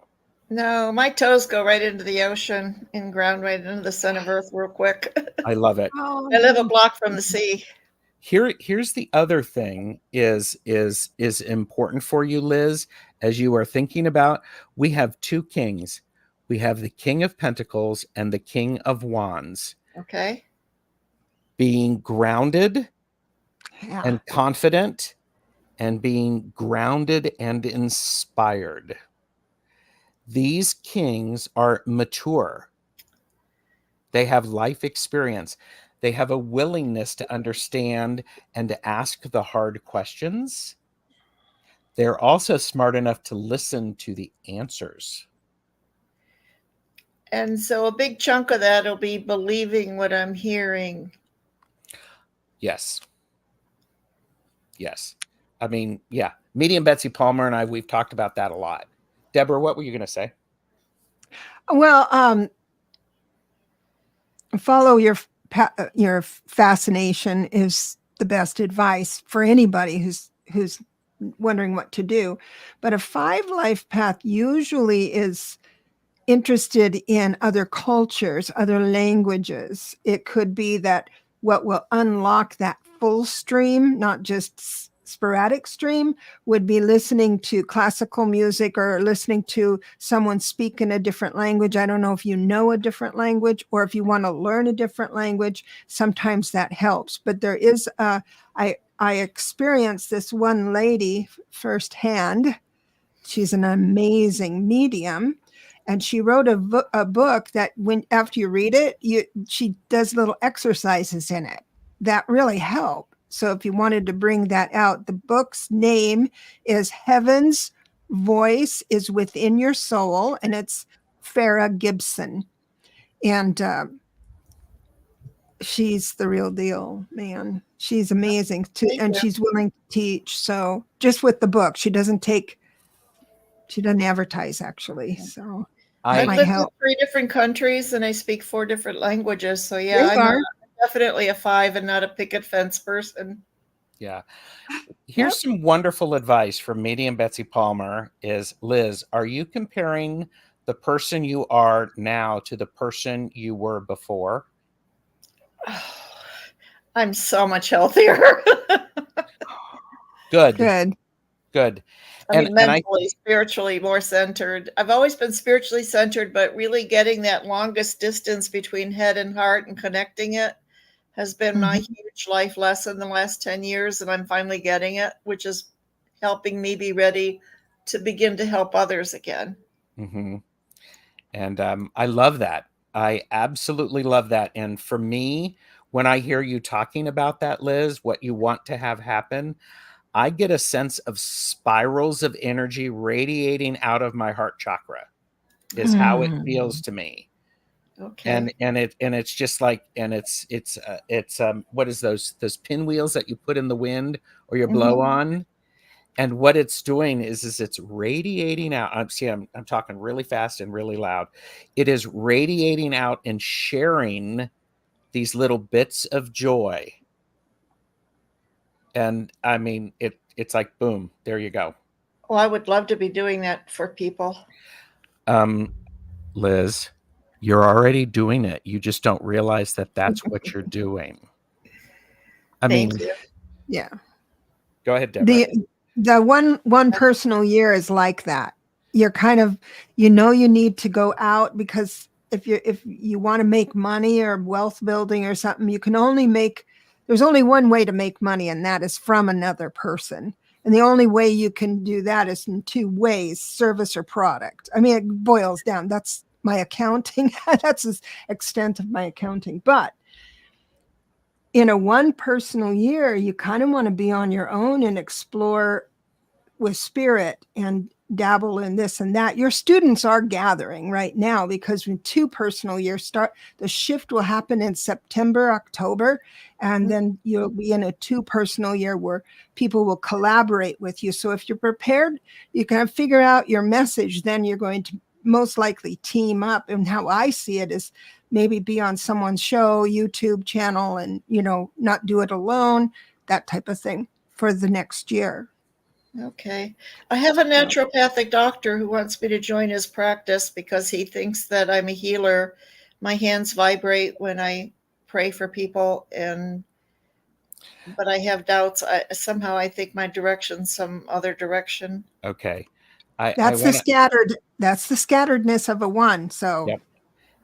No, my toes go right into the ocean and ground right into the center of Earth real quick. I love it. Oh, I live a block from the sea. Here's the other thing is important for you, Liz, as you are thinking about, we have two kings. We have the King of Pentacles and the King of Wands. Okay. Being grounded and confident, and being grounded and inspired. These kings are mature. They have life experience. They have a willingness to understand and to ask the hard questions. They're also smart enough to listen to the answers. And so a big chunk of that will be believing what I'm hearing. Yes. Yes. I mean, yeah. Medium Betsy Palmer and we've talked about that a lot. Debra, what were you going to say? Well, follow your fascination is the best advice for anybody who's wondering what to do. But a 5 life path usually is interested in other cultures, other languages. It could be that what will unlock that full stream, not just sporadic stream, would be listening to classical music or listening to someone speak in a different language. I don't know if you know a different language or if you want to learn a different language. Sometimes that helps. But there is I experienced this one lady firsthand. She's an amazing medium. And she wrote a book that after you read it, she does little exercises in it that really help. So if you wanted to bring that out, the book's name is Heaven's Voice is Within Your Soul, and it's Farah Gibson. And she's the real deal, man. She's amazing too, and she's willing to teach. So just with the book, she doesn't advertise actually. So I've lived in 3 different countries and I speak 4 different languages. So yeah, I'm definitely a 5 and not a picket fence person. Yeah. Yep. Here's some wonderful advice from Medium Betsy Palmer is, Liz, are you comparing the person you are now to the person you were before? I'm so much healthier. Good. Good. Good. I mean, mentally, spiritually more centered. I've always been spiritually centered, but really getting that longest distance between head and heart and connecting it has been my huge life lesson the last 10 years. And I'm finally getting it, which is helping me be ready to begin to help others again. Mm-hmm. And I love that. I absolutely love that. And for me, when I hear you talking about that, Liz, what you want to have happen, I get a sense of spirals of energy radiating out of my heart chakra is how it feels to me. Okay. And it's just like, and it's what is those pinwheels that you put in the wind or you blow on? And what it's doing is it's radiating out. I'm talking really fast and really loud. It is radiating out and sharing these little bits of joy. And I mean, it's like, boom, there you go. Well, I would love to be doing that for people. Liz, you're already doing it. You just don't realize that that's what you're doing. I Thank mean, you. Yeah. Go ahead, Debra. The one personal year is like that. You're kind of, you need to go out because if you want to make money or wealth building or something, you can only there's only one way to make money, and that is from another person. And the only way you can do that is in two ways, service or product. I mean, it boils down. That's my accounting. That's the extent of my accounting. But in a one personal year, you kind of want to be on your own and explore with spirit and dabble in this and that. Your students are gathering right now because when two personal years start, the shift will happen in September, October, and then you'll be in a two personal year where people will collaborate with you. So if you're prepared, you can figure out your message, then you're going to most likely team up. And how I see it is maybe be on someone's show, YouTube channel, and, not do it alone, that type of thing for the next year. Okay. I have a naturopathic doctor who wants me to join his practice because he thinks that I'm a healer. My hands vibrate when I pray for people, but I have doubts. Somehow I think my direction's some other direction. Okay. That's the scatteredness of a one. So yep.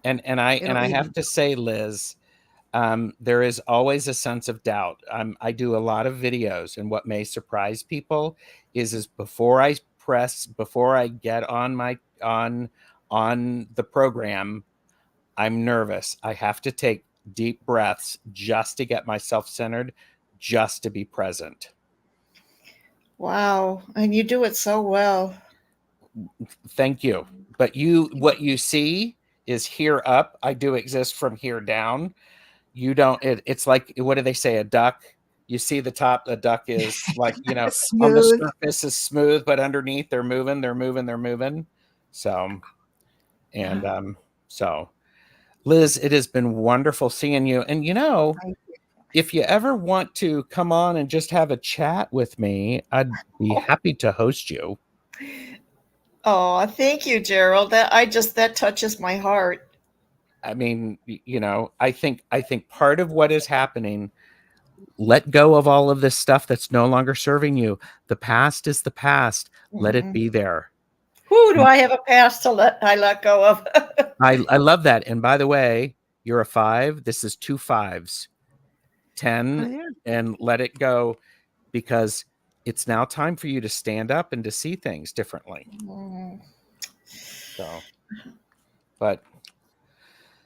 And I have to say, Liz, there is always a sense of doubt. I do a lot of videos, and what may surprise people is before I get on the program, I'm nervous. I have to take deep breaths just to get myself centered, just to be present. Wow. And you do it so well. Thank you. But what you see is here up. I do exist from here down. You don't, it's like, what do they say? A duck. You see the top, the duck is like, on the surface is smooth, but underneath they're moving. So, and so Liz, it has been wonderful seeing you. And if you ever want to come on and just have a chat with me, I'd be happy to host you. Oh, thank you, Gerald. That touches my heart. I mean, I think part of what is happening, let go of all of this stuff that's no longer serving you. The past is the past. Let it be there. Who do I have a past to let go of? I love that. And by the way, you're a 5. This is 2 5s. 10 and let it go, because it's now time for you to stand up and to see things differently. So, but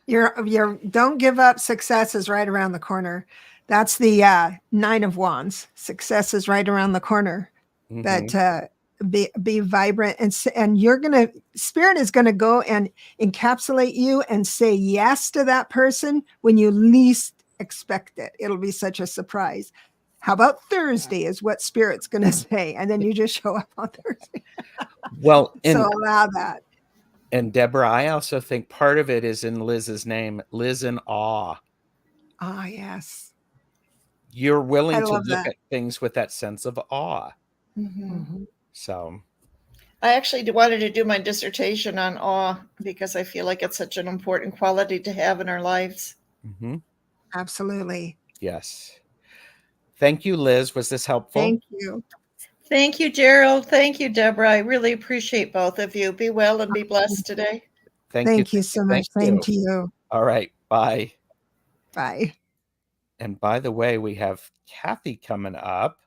you're don't give up. Success is right around the corner. That's the 9 of Wands. Success is right around the corner. But be vibrant, and spirit is gonna go and encapsulate you and say yes to that person when you least expect it. It'll be such a surprise. How about Thursday is what spirit's gonna say, and then you just show up on Thursday. Well, so allow that. And Debra, I also think part of it is in Liz's name, Liz in awe. Ah, yes. you're I willing to love look that. at things with that sense of awe. Mhm. So I actually wanted to do my dissertation on awe because I feel like it's such an important quality to have in our lives. Absolutely. yes. Thank you, Liz. Was this helpful? Thank you. Thank you, Gerald. Thank you, Deborah. I really appreciate both of you. Be well and be blessed today. Thank you so much. Same to you. All right. Bye. Bye. And by the way, we have Kathy coming up.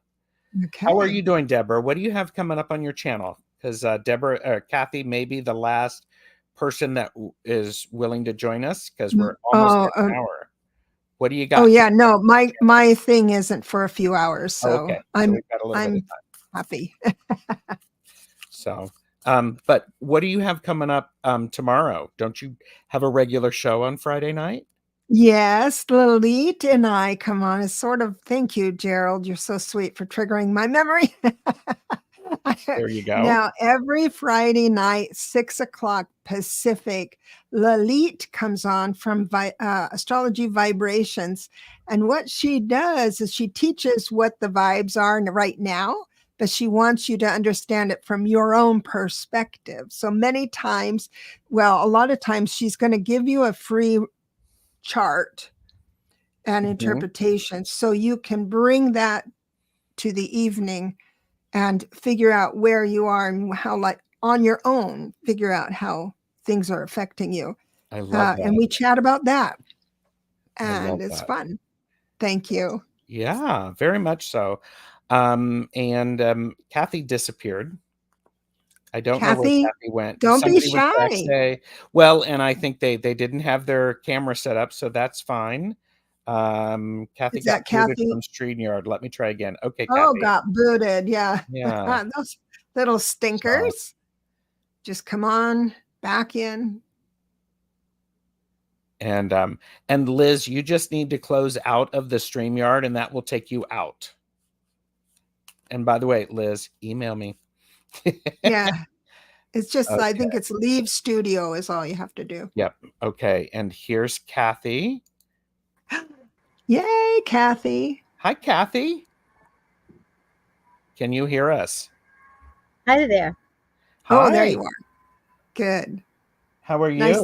How are Okay. you doing, Deborah? What do you have coming up on your channel? Because Kathy may be the last person that is willing to join us because we're almost at an hour. What do you got? Oh yeah, no, my thing isn't for a few hours, so okay. So I'm we've got a little bit of time. happy. So, but what do you have coming up tomorrow? Don't you have a regular show on Friday night? Yes, Lalit and I come on. It's sort of, thank you, Gerald. You're so sweet for triggering my memory. There you go. Now, every Friday night, 6:00 Pacific, Lalit comes on from Astrology Vibrations. And what she does is she teaches what the vibes are right now, but she wants you to understand it from your own perspective. So many times, well, a lot of times, she's going to give you a free chart and interpretation so you can bring that to the evening and figure out where you are and how, like, on your own, figure out how things are affecting you. I love that. And we chat about that. I love And it's that. fun. Thank you. Yeah, very much so. And Kathy disappeared. I don't know where Kathy went. Don't be Somebody was back shy. say, well, and I think they didn't have their camera set up, so that's fine. Kathy Is got that booted Kathy? from StreamYard. Let me try again. Okay, Oh, Kathy. got booted. Yeah. Yeah. Those little stinkers. Just come on back in. And Liz, you just need to close out of the StreamYard and that will take you out. And by the way, Liz, email me. Yeah. It's just, Okay. I think it's leave studio is all you have to do. Yep. Okay. And here's Kathy. Yay, Kathy. Hi, Kathy. Can you hear us? Hi there. Oh, there you are. Good. How are you? Nice.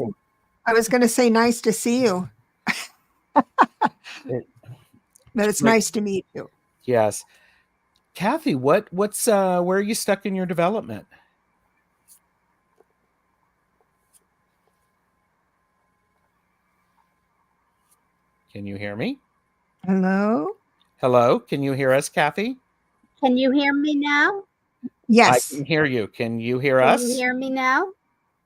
I was going to say nice to see you. But it's nice to meet you. Yes. Kathy, what's where are you stuck in your development? Can you hear me? Hello? Hello? Can you hear us, Kathy? Can you hear me now? Yes. I can hear you. Can you hear us? Can you hear me now?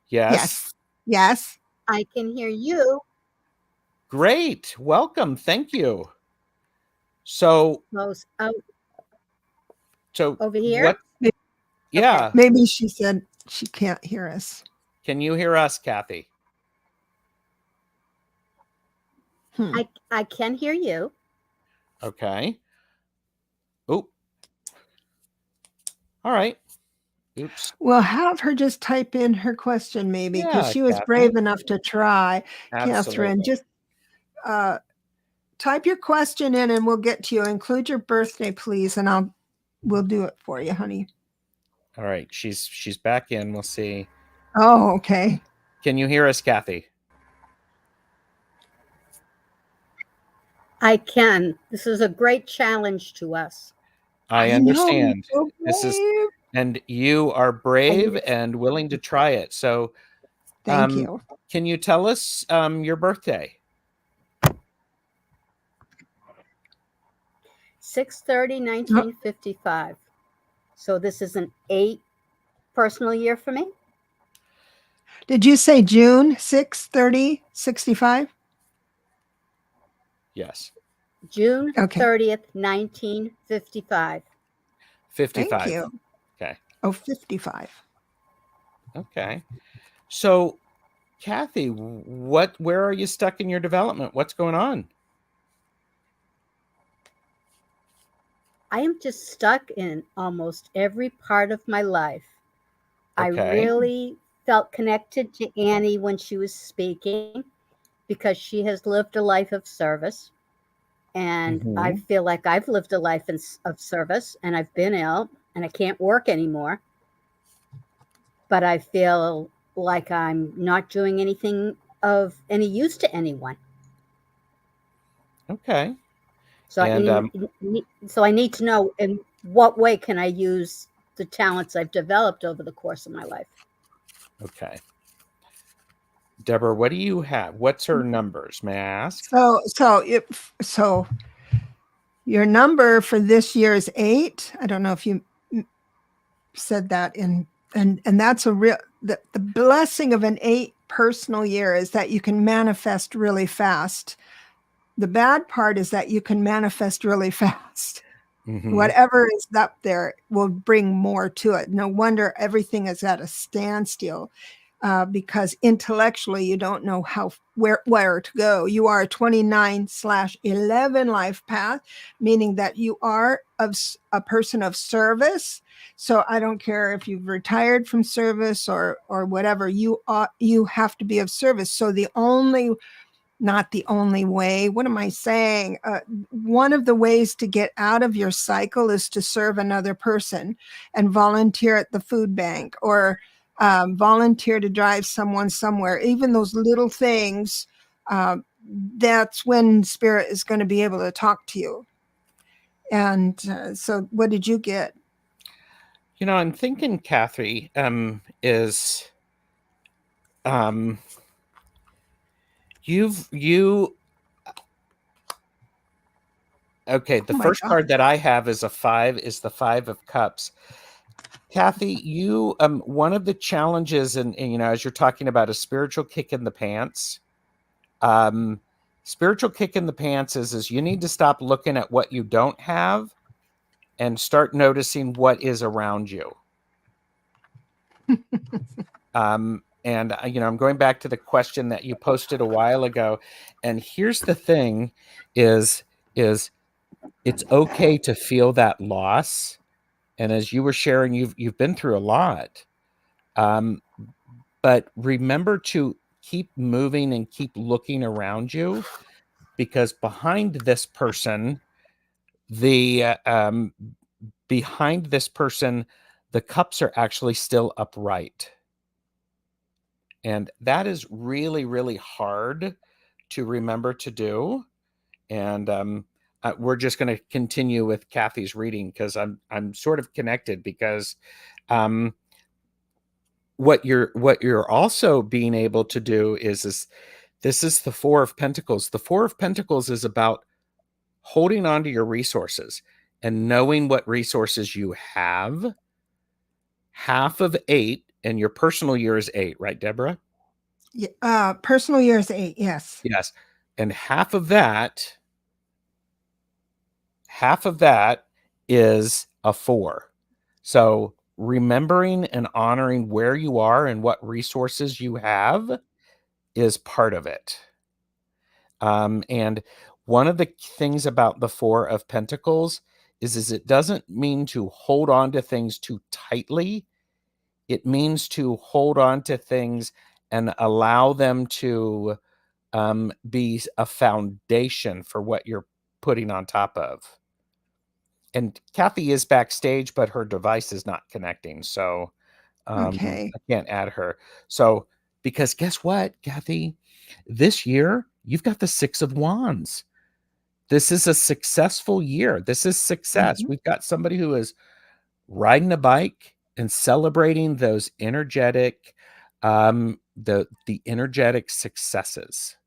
Yes. Yes. I can hear you. Great. Welcome. Thank you. So Close out so over here. What? Yeah. Okay. Maybe she said she can't hear us. Can you hear us, Kathy? I can hear you. Okay. Oh. All right. Oops. Well, have her just type in her question, maybe, because she was Kathy. brave enough to try. Absolutely. Catherine, just type your question in and we'll get to you. Include your birthday, please, and we'll do it for you, honey. All right. She's back in. We'll see. Oh, okay. Can you hear us, Kathy? I can. This is a great challenge to us. I understand. So and you are brave and willing to try it. So thank you. Can you tell us your birthday? 6/30/1955. So this is an 8 personal year for me. Did you say June 6/30/65? Yes. June Okay. 30th, 1955. 55. Thank you. Okay. Oh, 55. Okay. So, Kathy, where are you stuck in your development? What's going on? I am just stuck in almost every part of my life. I really felt connected to Annie when she was speaking because she has lived a life of service. And I feel like I've lived a life of service, and I've been ill, and I can't work anymore. But I feel like I'm not doing anything of any use to anyone. Okay. So I need to know, in what way can I use the talents I've developed over the course of my life. Okay. Deborah, what do you have? What's her numbers? May I ask? So your number for this year is 8. I don't know if you said that and that's a real, the blessing of an 8 personal year is that you can manifest really fast. The bad part is that you can manifest really fast. Whatever is up there will bring more to it. No wonder everything is at a standstill, because intellectually you don't know where to go. You are a 29/11 life path, meaning that you are a person of service. So I don't care if you've retired from service or whatever, you have to be of service. So not the only way. What am I saying? One of the ways to get out of your cycle is to serve another person and volunteer at the food bank, or volunteer to drive someone somewhere. Even those little things, that's when Spirit is going to be able to talk to you. And so what did you get? I'm thinking, Kathy, is okay, the first card that I have is a 5, is the 5 of Cups. Kathy, you one of the challenges, and as you're talking about a spiritual kick in the pants, spiritual kick in the pants is you need to stop looking at what you don't have and start noticing what is around you. And I'm going back to the question that you posted a while ago, and here's the thing: is it's okay to feel that loss. And as you were sharing, you've been through a lot, but remember to keep moving and keep looking around you, because behind this person, the cups are actually still upright. And that is really, really hard to remember to do. And we're just going to continue with Kathy's reading, because I'm sort of connected, because what you're also being able to do is this is the 4 of Pentacles. The 4 of Pentacles is about holding on to your resources and knowing what resources you have. Half of 8, and your personal year is 8, right, Deborah? Yeah, personal year is 8, yes. Yes. And half of that is a 4. So remembering and honoring where you are and what resources you have is part of it. And one of the things about the 4 of Pentacles is it doesn't mean to hold on to things too tightly. It means to hold on to things and allow them to be a foundation for what you're putting on top of. And Kathy is backstage, but her device is not connecting. So Okay. I can't add her. So, because guess what, Kathy? This year, you've got the 6 of Wands. This is a successful year. This is success. We've got somebody who is riding a bike and celebrating those energetic, the energetic successes.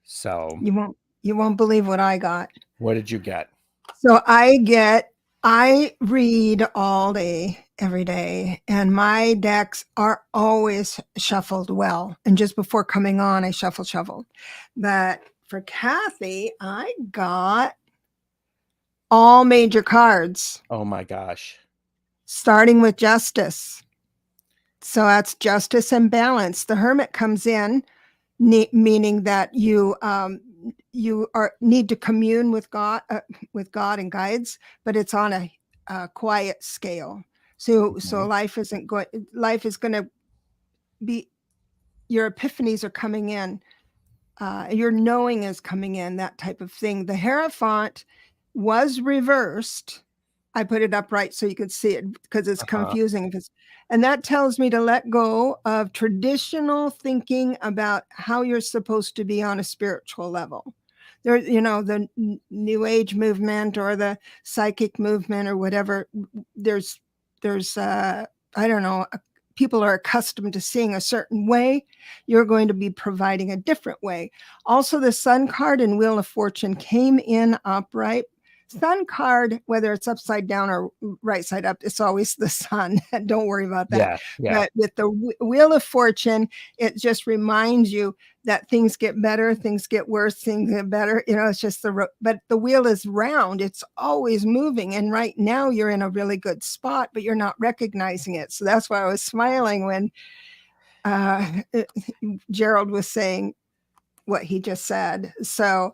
So you won't believe what I got. What did you get? So I read all day, every day, and my decks are always shuffled well. And just before coming on, I shuffled. But for Kathy, I got all major cards. Oh my gosh. Starting with Justice. So that's Justice and Balance. The Hermit comes in, meaning that you need to commune with God and guides, but it's on a quiet scale. So life is going to be, your epiphanies are coming in your knowing is coming in, that type of thing. The Hierophant was reversed. I put it upright so you could see it because it's confusing. And that tells me to let go of traditional thinking about how you're supposed to be on a spiritual level. There, the New Age movement or the psychic movement or whatever. There's I don't know. People are accustomed to seeing a certain way. You're going to be providing a different way. Also, the Sun card and Wheel of Fortune came in upright. Sun card, whether it's upside down or right side up, it's always the sun. Don't worry about that. Yeah. But with the Wheel of Fortune, it just reminds you that things get better, things get worse, things get better. It's just but the wheel is round. It's always moving. And right now you're in a really good spot, but you're not recognizing it. So that's why I was smiling when Gerald was saying what he just said. So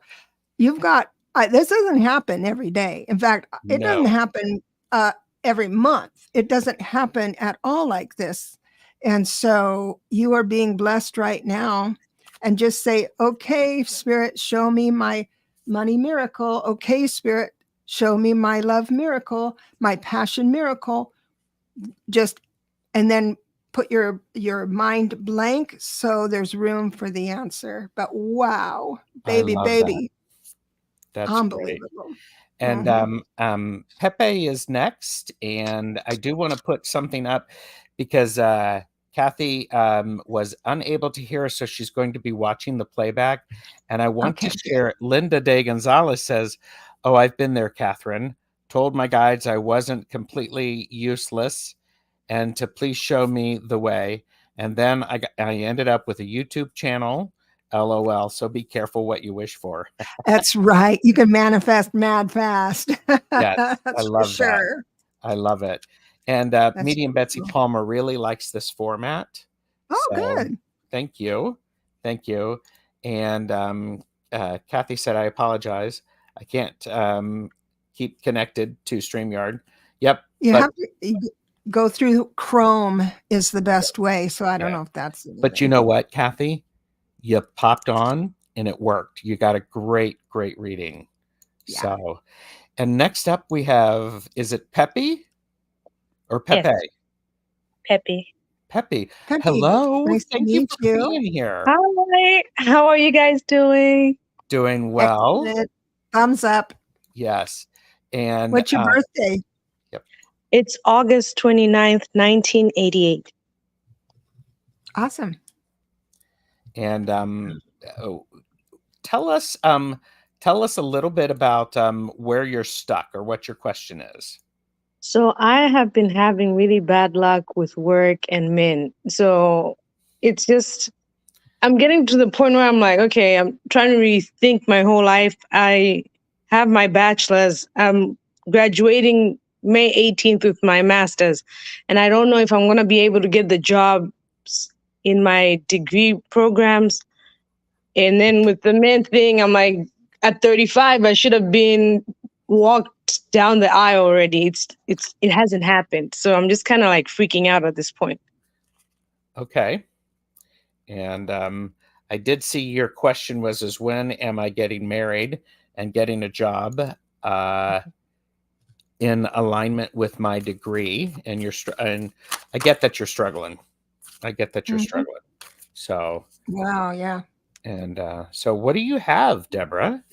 you've got, this doesn't happen every day. In fact, it doesn't happen every month. It doesn't happen at all like this. And so you are being blessed right now. And just say, okay, Spirit, show me my money miracle. Okay, Spirit, show me my love miracle, my passion miracle. And then put your mind blank so there's room for the answer. But wow, baby. That's unbelievable. Great. And Pepe is next, and I do want to put something up because Kathy was unable to hear us, so she's going to be watching the playback. And I want to share. Linda De Gonzalez says, "Oh, I've been there, Catherine. Told my guides I wasn't completely useless, and to please show me the way. And then I ended up with a YouTube channel." LOL. So be careful what you wish for. That's right. You can manifest mad fast. Yes, I love sure. That. I love it. And Medium Betsy Palmer really likes this format. Oh, good. Thank you. And Kathy said, I apologize. I can't keep connected to StreamYard. Yep. You have to go through Chrome is the best way. So I don't know if that's anything. But you know what, Kathy? You popped on and it worked. You got a great reading. Yeah. So, and next up we have, is it Pepe or Pepe? Yes. Pepe. Hello. Nice Thank you for being here. Hi. How are you guys doing? Doing well. Excellent. Thumbs up. Yes. And what's your birthday? Yep. It's August 29th, 1988. Awesome. And tell us a little bit about where you're stuck or what your question is. So I have been having really bad luck with work and men. So it's just, I'm getting to the point where I'm like, okay, I'm trying to rethink my whole life. I have my bachelor's. I'm graduating May 18th with my master's. And I don't know if I'm going to be able to get the jobs in my degree programs. And then with the men thing, I'm like, at 35, I should have been walked down the aisle already. It hasn't happened. So I'm just kind of like freaking out at this point. Okay. And I did see your question was when am I getting married and getting a job in alignment with my degree? And and I get that you're struggling. Struggling. So. Wow. Yeah. And so what do you have, Debra?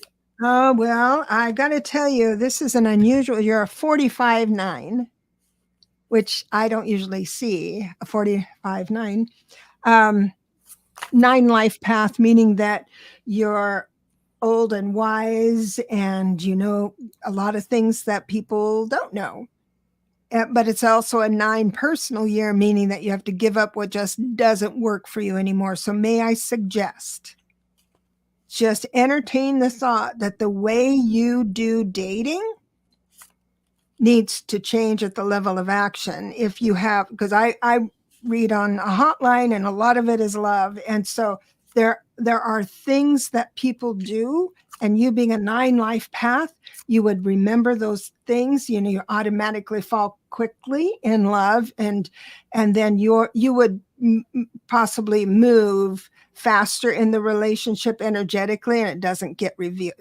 Oh, well, I got to tell you, this is an unusual, you're a 45-9, which I don't usually see, a 45-9. 9 life path, meaning that you're old and wise and you know a lot of things that people don't know. But it's also a 9 personal year, meaning that you have to give up what just doesn't work for you anymore. So may I suggest, just entertain the thought that the way you do dating needs to change at the level of action. If you have, because I read on a hotline and a lot of it is love. And so there are things that people do, and you being a 9 life path, you would remember those things, you automatically fall quickly in love, and then you would possibly move faster in the relationship energetically, and it doesn't get revealed,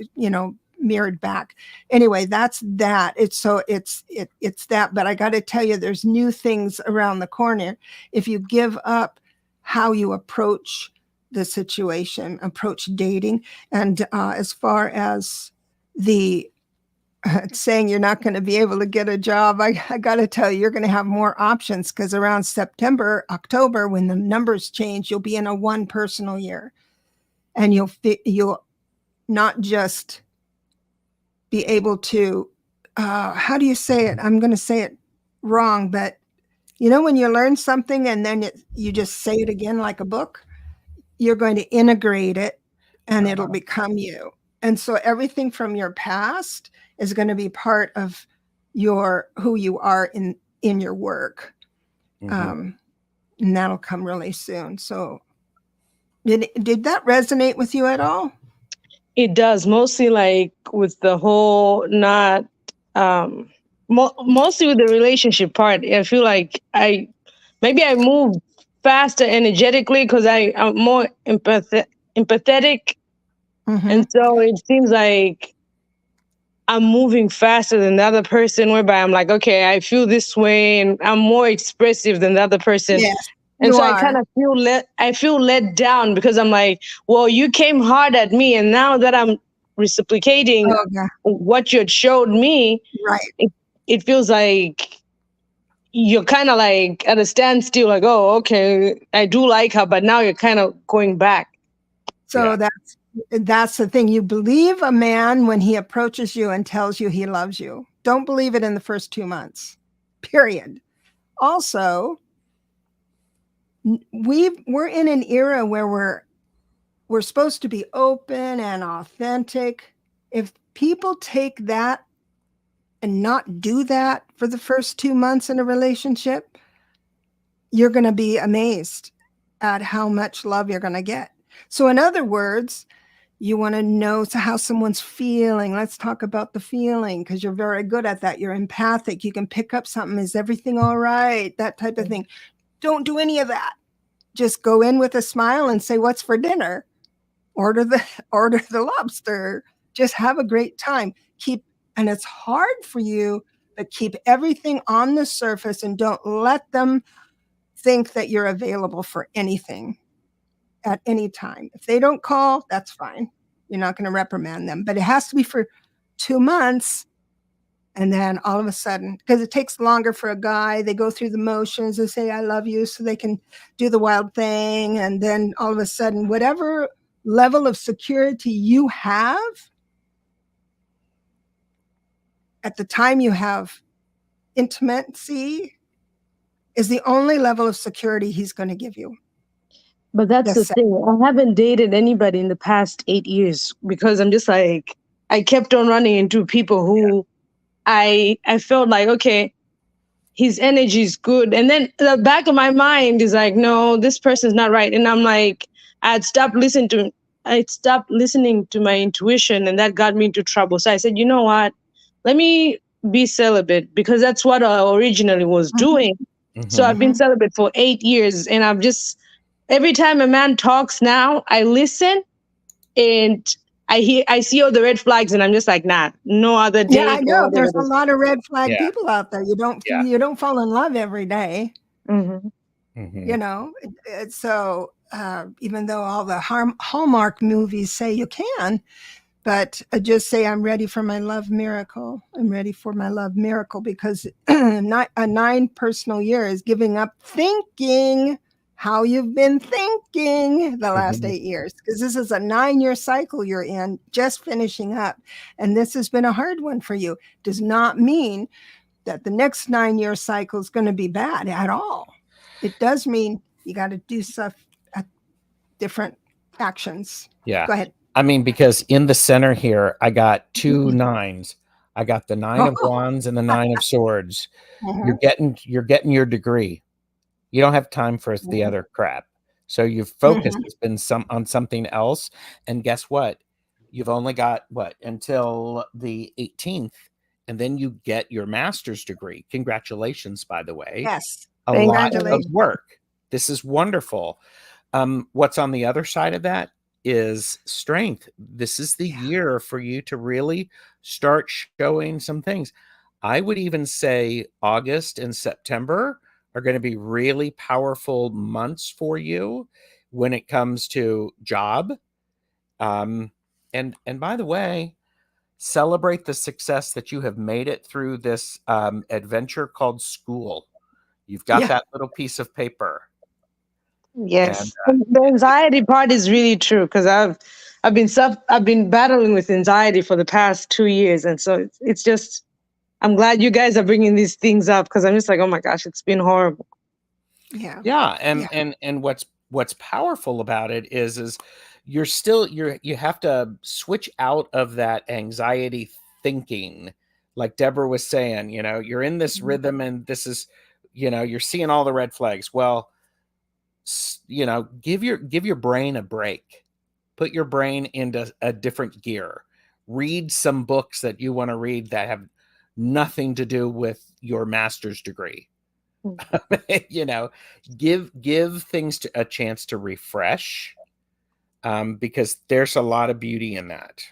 mirrored back. Anyway, that's that. It's that. But I got to tell you, there's new things around the corner. If you give up how you approach the situation, approach dating, and as far as the saying you're not going to be able to get a job, I got to tell you, you're going to have more options, because around September, October, when the numbers change, you'll be in a one personal year, and you'll not just be able to, how do you say it? I'm going to say it wrong, but when you learn something and then you just say it again like a book, you're going to integrate it and it'll become you. And so everything from your past is going to be part of who you are in your work. And that'll come really soon. So did that resonate with you at all? It does, mostly like with the whole mostly with the relationship part. I feel like I move faster energetically because I'm more empathetic. And so it seems like I'm moving faster than the other person, whereby I'm like, okay, I feel this way, and I'm more expressive than the other person. Yes. And so I kind of feel let down, because I'm like, well, you came hard at me, and now that I'm reciprocating what you had showed me, right? It feels like you're kind of like at a standstill, like, oh, okay, I do like her, but now you're kind of going back. So that's the thing. You believe a man when he approaches you and tells you he loves you. Don't believe it in the first 2 months, period. Also, we're in an era where we're supposed to be open and authentic. If people take that and not do that for the first 2 months in a relationship, you're going to be amazed at how much love you're going to get. So in other words, you want to know how someone's feeling. Let's talk about the feeling, because you're very good at that. You're empathic. You can pick up something. Is everything all right? That type of thing. Don't do any of that. Just go in with a smile and say, what's for dinner? Order the lobster. Just have a great time. And it's hard for you, but keep everything on the surface and don't let them think that you're available for anything at any time. If they don't call, that's fine. You're not going to reprimand them, but it has to be for 2 months. And then all of a sudden, because it takes longer for a guy, they go through the motions, they say, I love you, so they can do the wild thing. And then all of a sudden, whatever level of security you have at the time you have intimacy is the only level of security he's going to give you. But that's the thing. I haven't dated anybody in the past 8 years, because I'm just like, I kept on running into people who I felt like, okay, his energy is good. And then the back of my mind is like, no, this person's not right. And I'm like, I'd stopped listening to my intuition, and that got me into trouble. So I said, you know what? Let me be celibate, because that's what I originally was doing. So I've been celibate for 8 years, and every time a man talks now, I listen and I see all the red flags, and I'm just like, nah, no other date. Yeah, I know. There's a lot of red flag people out there. You don't fall in love every day. So even though all the Hallmark movies say you can, but just say, I'm ready for my love miracle. I'm ready for my love miracle, because a 9 personal year is giving up thinking how you've been thinking the last 8 years, because this is a 9-year cycle you're in, just finishing up. And this has been a hard one for you. Does not mean that the next 9-year cycle is going to be bad at all. It does mean you got to do stuff at different actions. Yeah. Go ahead. I mean, because in the center here, I got 2 9s. I got the 9 of wands and the 9 of swords. You're getting your degree. You don't have time for the other crap. So your focus has been on something else. And guess what? You've only got until the 18th, and then you get your master's degree. Congratulations, by the way. Yes. A lot of work This is wonderful. What's on the other side of that is strength. This is the year for you to really start showing some things. I would even say August and September are going to be really powerful months for you when it comes to job. And by the way, celebrate the success that you have made it through this adventure called school. You've got that little piece of paper. Yes, the anxiety part is really true because I've been battling with anxiety for the past 2 years, and so it's just I'm glad you guys are bringing these things up because I'm just like, oh my gosh, it's been horrible. Yeah, and what's powerful about it is you have to switch out of that anxiety thinking, like Debra was saying. You're in this rhythm, and this is, you're seeing all the red flags. Well, give your brain a break. Put your brain into a different gear. Read some books that you want to read that have nothing to do with your master's degree. Give things a chance to refresh, because there's a lot of beauty in that.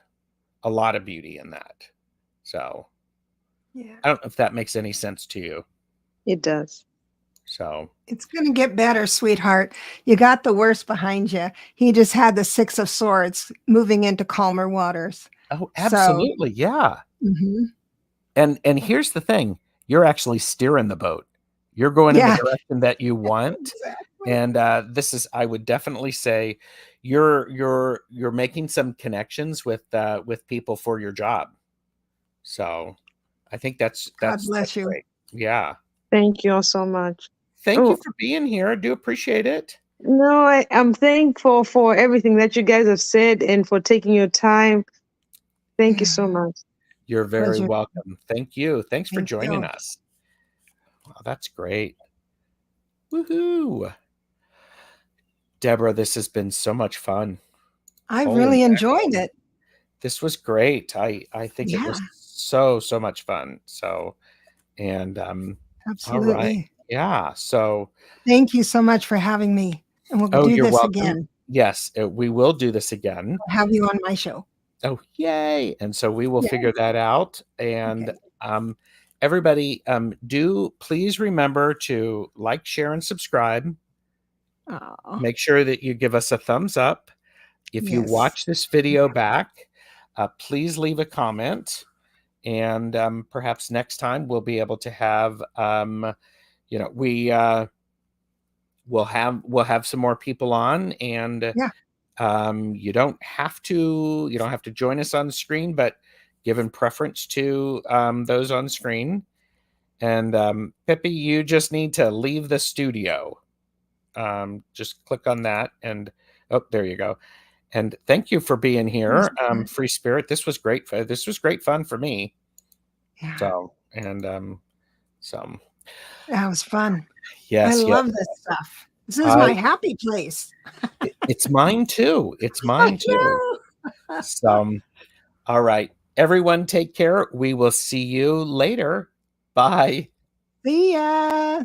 So I don't know if that makes any sense to you. It does. So it's going to get better, sweetheart. You got the worst behind you. He just had the 6 of Swords moving into calmer waters. Oh, absolutely. So, yeah. And here's the thing. You're actually steering the boat. You're going in the direction that you want. And I would definitely say you're making some connections with people for your job. So I think that's God bless you. Great. Yeah. Thank you all so much. Thank you for being here. I do appreciate it. No, I'm thankful for everything that you guys have said and for taking your time. Thank you so much. You're very welcome. Thank you. Thanks for joining us. Wow, that's great. Woohoo. Debra, this has been so much fun. I really enjoyed it. This was great. I think it was so much fun. So, and absolutely. All right. Yeah. So thank you so much for having me. And we'll do this welcome. Again. Yes, we will do this again. I'll have you on my show. Oh, yay. And so we will figure that out. And everybody, do please remember to like, share, and subscribe. Make sure that you give us a thumbs up. If you watch this video back, please leave a comment. And perhaps next time we'll be able to have, we'll have some more people on, and you don't have to join us on the screen, but given preference to those on screen. And Pippi, you just need to leave the studio. Just click on that, and there you go. And thank you for being here, Free Spirit. This was great. This was great fun for me. Yeah. So that was fun. Yes, I love this stuff. This is my happy place. It's mine too. It's mine too. So, all right, everyone, take care. We will see you later. Bye. See ya.